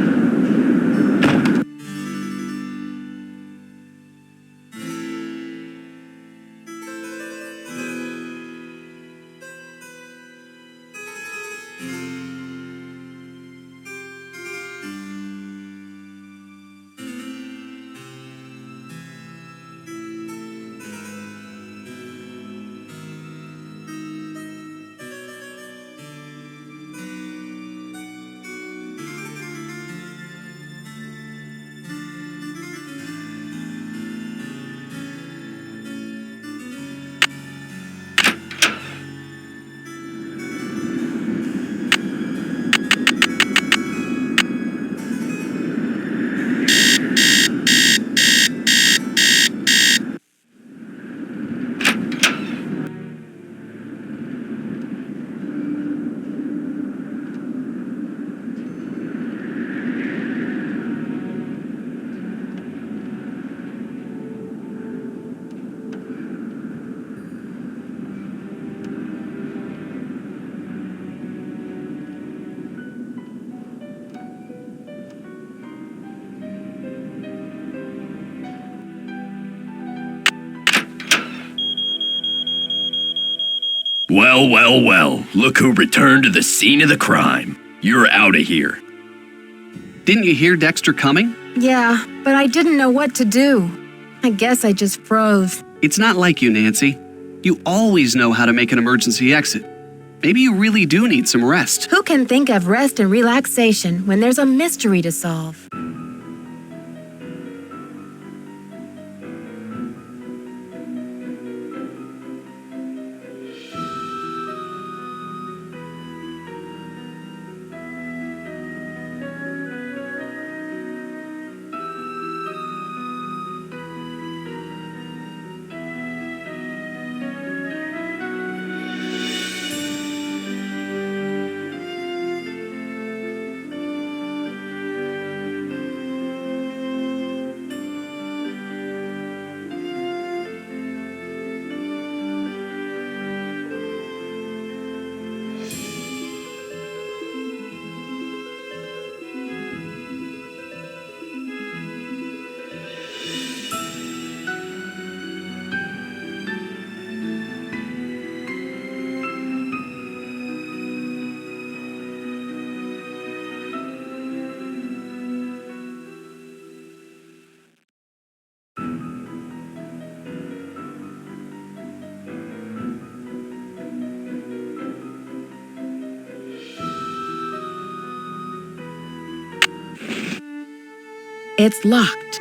Well, well, well. Look who returned to the scene of the crime. You're out of here. Didn't you hear Dexter coming? Yeah, but I didn't know what to do. I guess I just froze. It's not like you, Nancy. You always know how to make an emergency exit. Maybe you really do need some rest. Who can think of rest and relaxation when there's a mystery to solve? It's locked.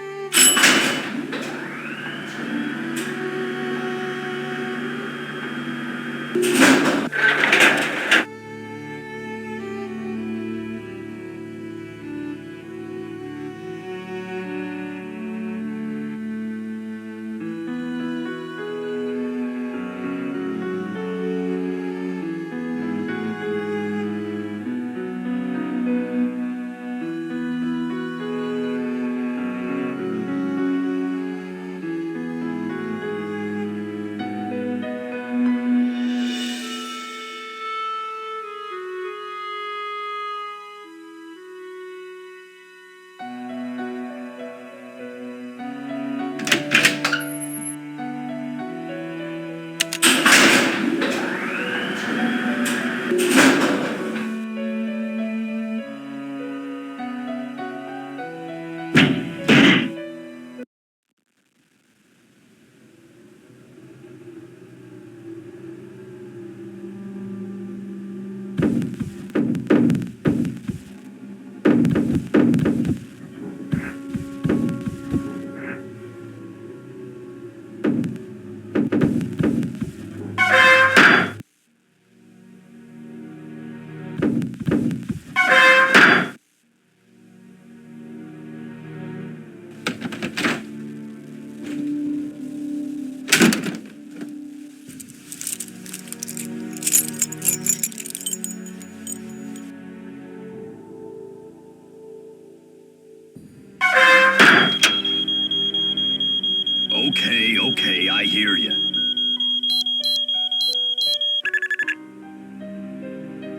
Okay, I hear you.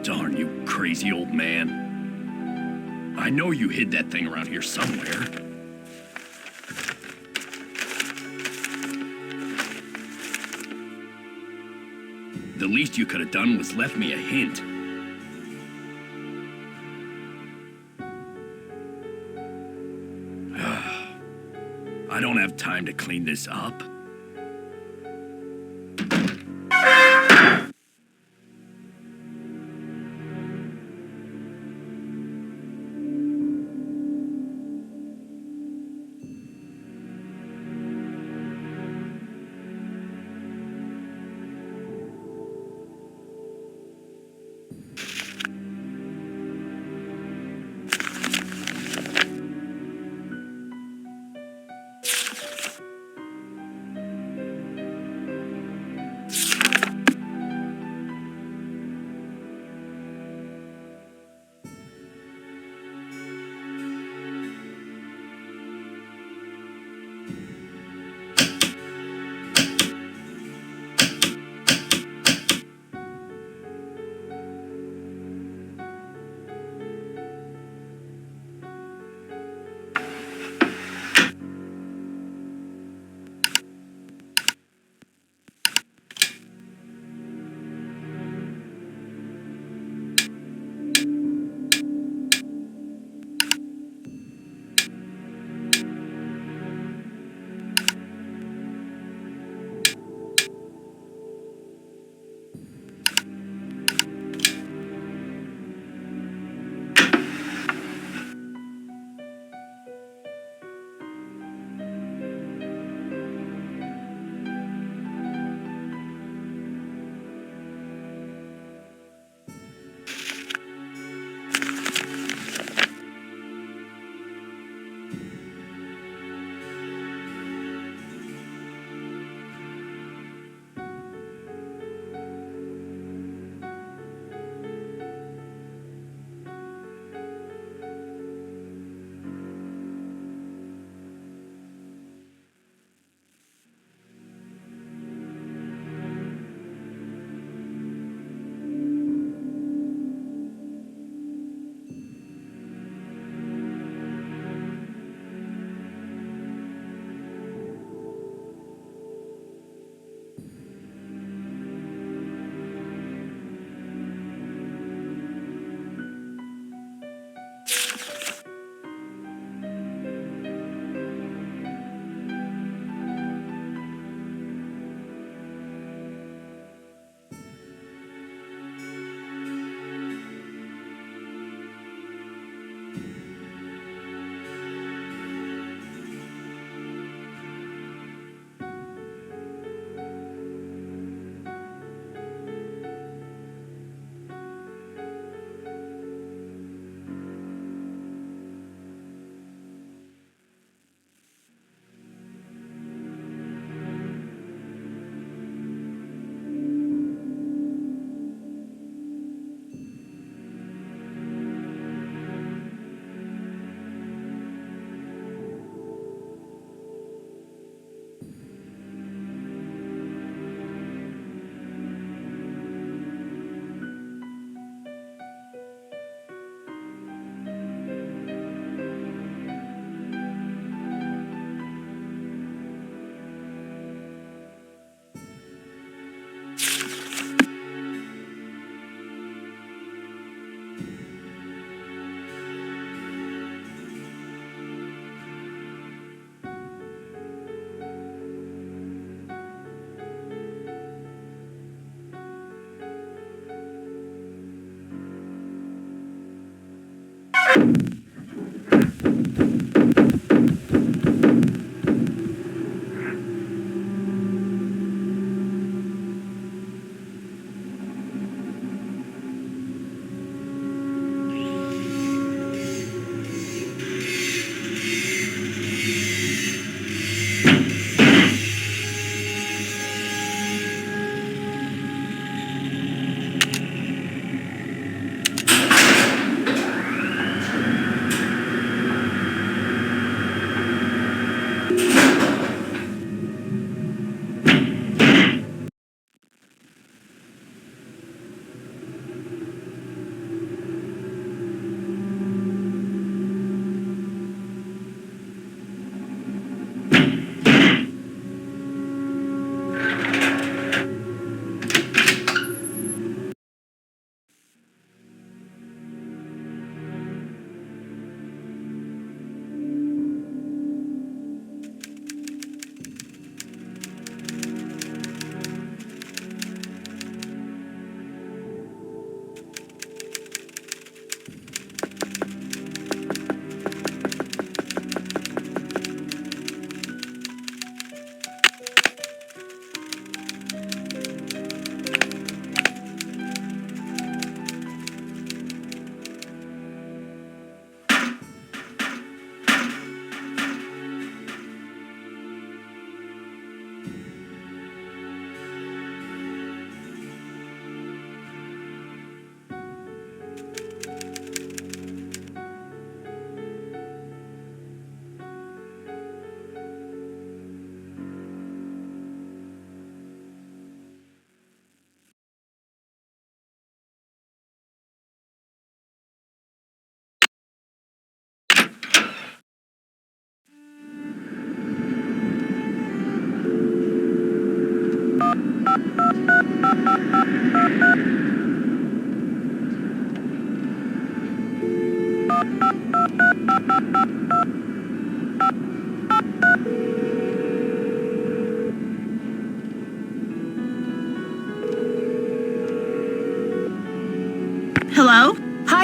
Darn you, crazy old man. I know you hid that thing around here somewhere. The least you could have done was left me a hint. I don't have time to clean this up.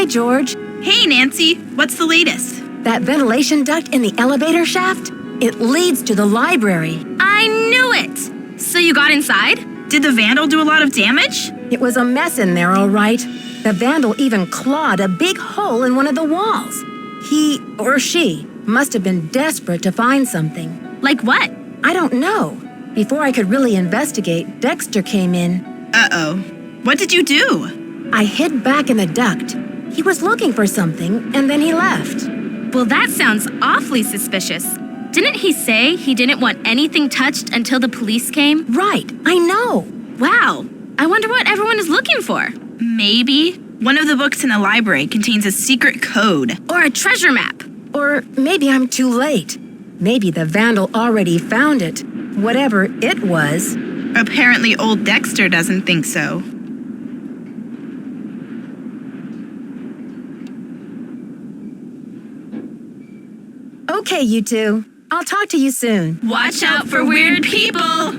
Hi, George. Hey, Nancy. What's the latest? That ventilation duct in the elevator shaft? It leads to the library. I knew it! So you got inside? Did the vandal do a lot of damage? It was a mess in there, all right. The vandal even clawed a big hole in one of the walls. He or she must have been desperate to find something. Like what? I don't know. Before I could really investigate, Dexter came in. Uh-oh. What did you do? I hid back in the duct. He was looking for something, and then he left. Well, that sounds awfully suspicious. Didn't he say he didn't want anything touched until the police came? Right, I know. Wow. I wonder what everyone is looking for. Maybe one of the books in the library contains a secret code. Or a treasure map. Or maybe I'm too late. Maybe the vandal already found it, whatever it was. Apparently old Dexter doesn't think so. Okay, you two. I'll talk to you soon. Watch out for weird people!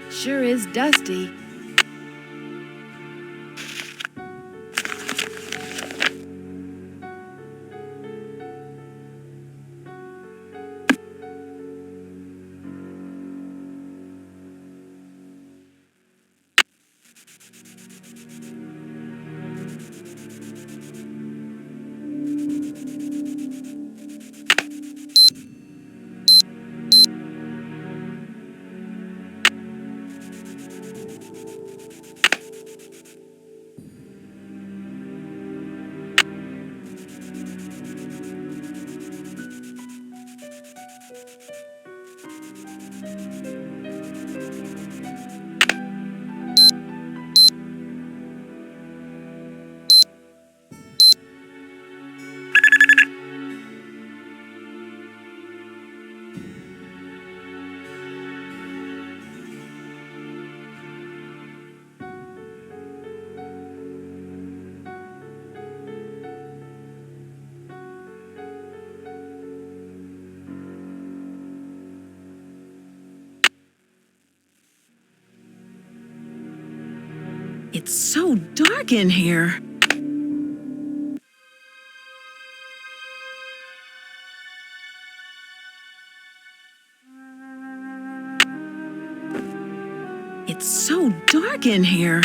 Sure is dusty. It's so dark in here. It's so dark in here.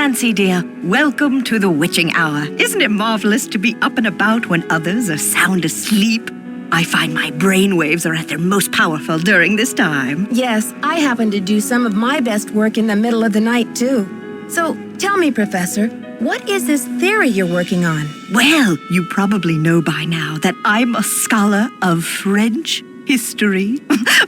Nancy, dear. Welcome to the witching hour. Isn't it marvelous to be up and about when others are sound asleep? I find my brainwaves are at their most powerful during this time. Yes, I happen to do some of my best work in the middle of the night, too. So, tell me, Professor, what is this theory you're working on? Well, you probably know by now that I'm a scholar of French history.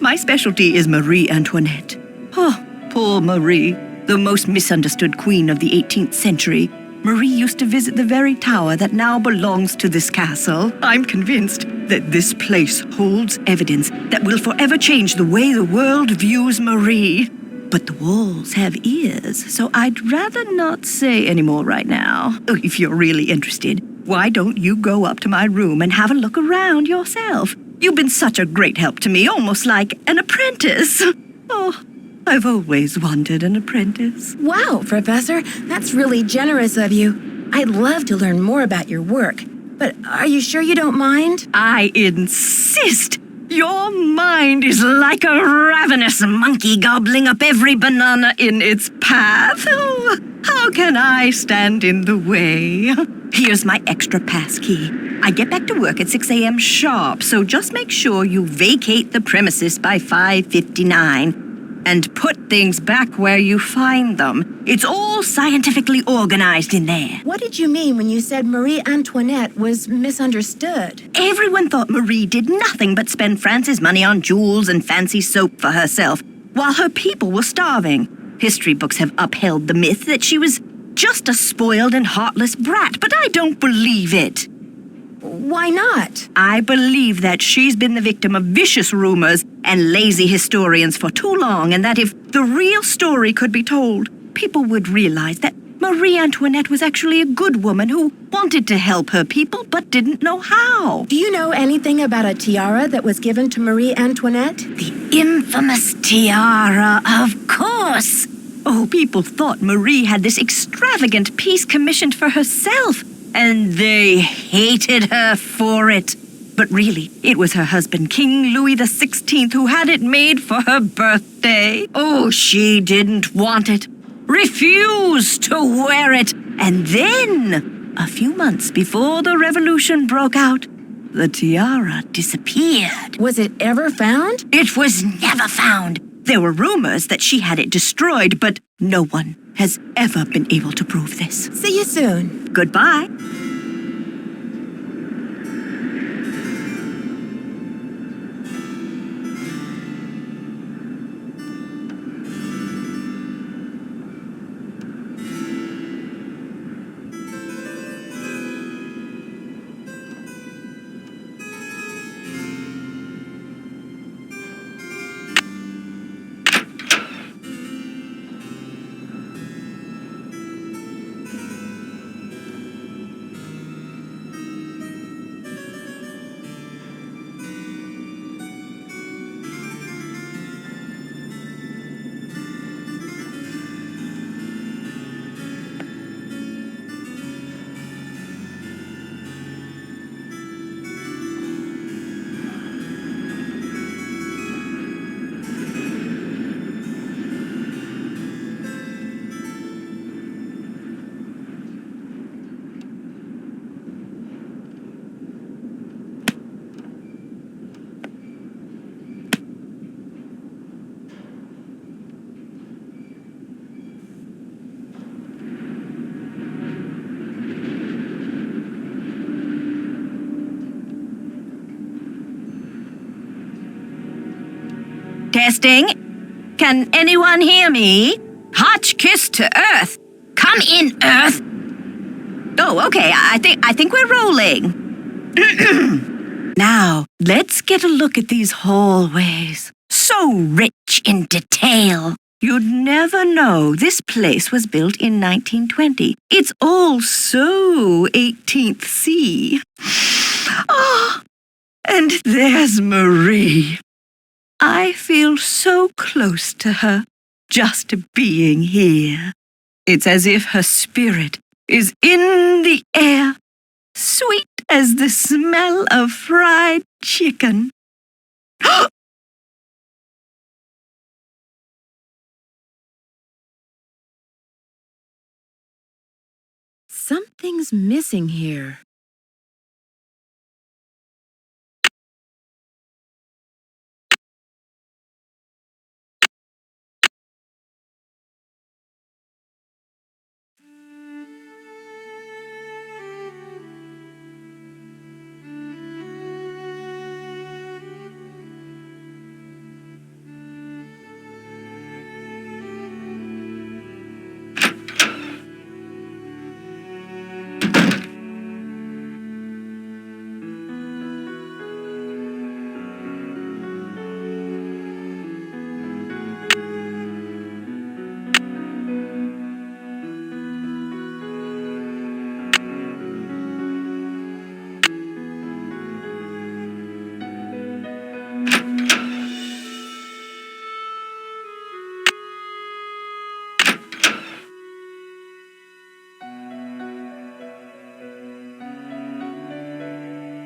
My specialty is Marie Antoinette. Oh, poor Marie, the most misunderstood queen of the 18th century. Marie used to visit the very tower that now belongs to this castle. I'm convinced that this place holds evidence that will forever change the way the world views Marie. But the walls have ears, so I'd rather not say any more right now. Oh, if you're really interested, why don't you go up to my room and have a look around yourself? You've been such a great help to me, almost like an apprentice. Oh, I've always wanted an apprentice. Wow, Professor, that's really generous of you. I'd love to learn more about your work, but are you sure you don't mind? I insist. Your mind is like a ravenous monkey gobbling up every banana in its path. Oh, how can I stand in the way? Here's my extra pass key. I get back to work at 6 a.m. sharp, so just make sure you vacate the premises by 5:59. And put things back where you find them. It's all scientifically organized in there. What did you mean when you said Marie Antoinette was misunderstood? Everyone thought Marie did nothing but spend France's money on jewels and fancy soap for herself, while her people were starving. History books have upheld the myth that she was just a spoiled and heartless brat, but I don't believe it. Why not? I believe that she's been the victim of vicious rumors and lazy historians for too long, and that if the real story could be told, people would realize that Marie Antoinette was actually a good woman who wanted to help her people but didn't know how. Do you know anything about a tiara that was given to Marie Antoinette? The infamous tiara, of course. Oh, people thought Marie had this extravagant piece commissioned for herself, and they hated her for it. But really, it was her husband, King Louis XVI, who had it made for her birthday. Oh, she didn't want it, refused to wear it. And then, a few months before the revolution broke out, the tiara disappeared. Was it ever found? It was never found. There were rumors that she had it destroyed, but no one has ever been able to prove this. See you soon. Goodbye. Testing. Can anyone hear me? Hotch kiss to Earth. Come in, Earth. Oh, okay. I think we're rolling. Now, let's get a look at these hallways. So rich in detail. You'd never know this place was built in 1920. It's all so 18th C. Oh, and there's Marie. I feel so close to her, just being here. It's as if her spirit is in the air, sweet as the smell of fried chicken. Something's missing here.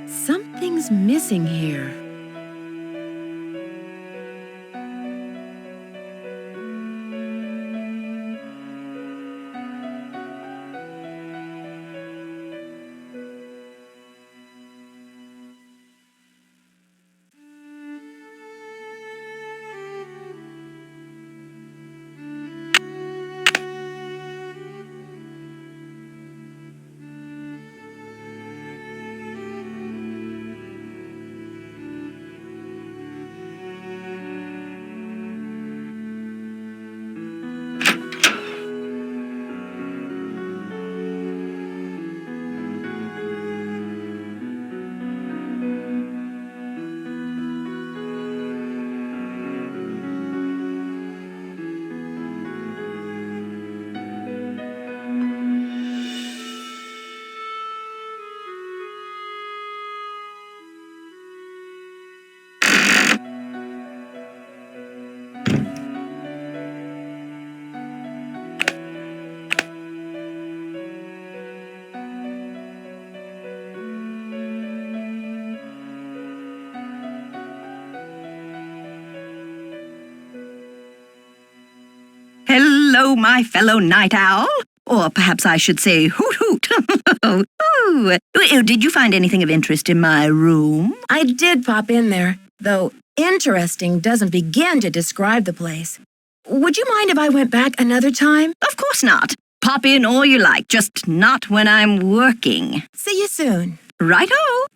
Something's missing here. Hello, my fellow night owl. Or perhaps I should say hoot hoot. Ooh. Did you find anything of interest in my room? I did pop in there, though interesting doesn't begin to describe the place. Would you mind if I went back another time? Of course not. Pop in all you like, just not when I'm working. See you soon. Right-o.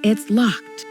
It's locked.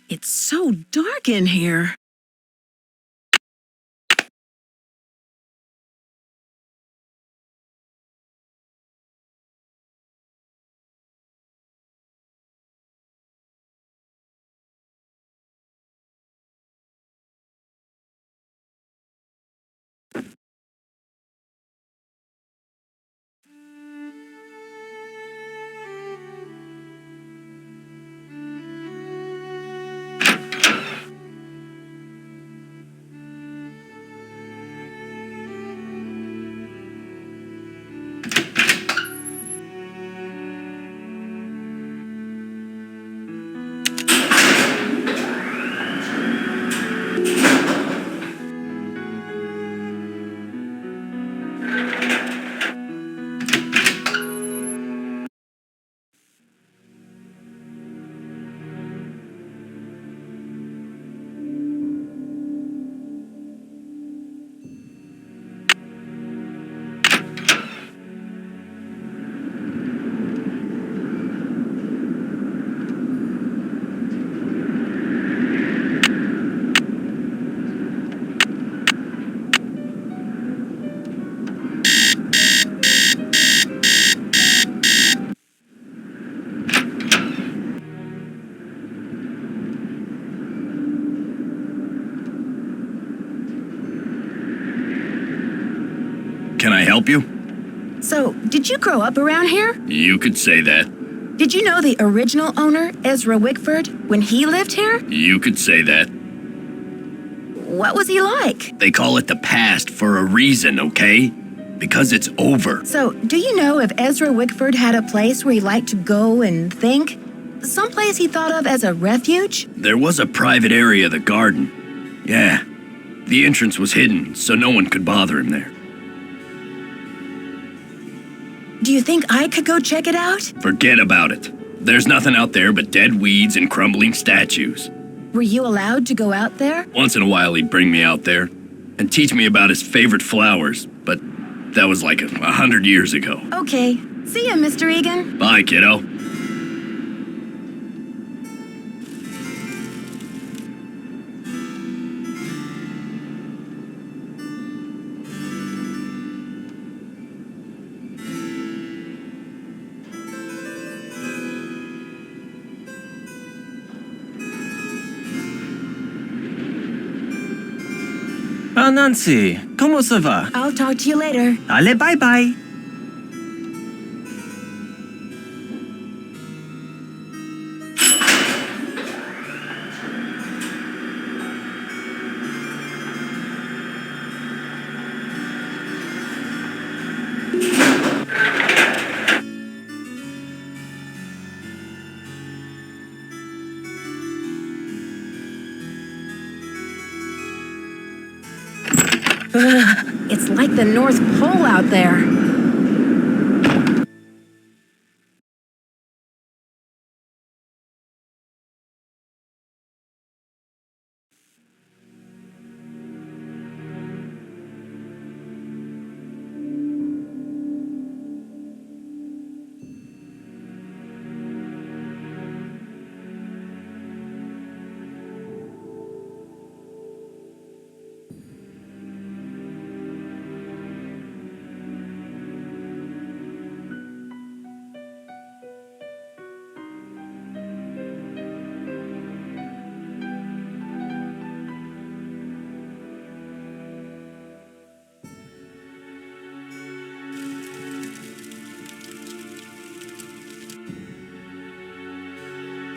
It's so dark in here. Can I help you? So, did you grow up around here? You could say that. Did you know the original owner, Ezra Wickford, when he lived here? You could say that. What was he like? They call it the past for a reason, okay? Because it's over. So, do you know if Ezra Wickford had a place where he liked to go and think? Someplace he thought of as a refuge? There was a private area of the garden. Yeah. The entrance was hidden, so no one could bother him there. Do you think I could go check it out? Forget about it. There's nothing out there but dead weeds and crumbling statues. Were you allowed to go out there? Once in a while he'd bring me out there and teach me about his favorite flowers, but that was like 100 years ago. Okay. See ya, Mr. Egan. Bye, kiddo. Ah, Nancy, comment ça va? I'll talk to you later. Allez, bye-bye. It's like the North Pole out there.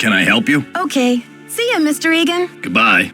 Can I help you? Okay. See ya, Mr. Egan. Goodbye.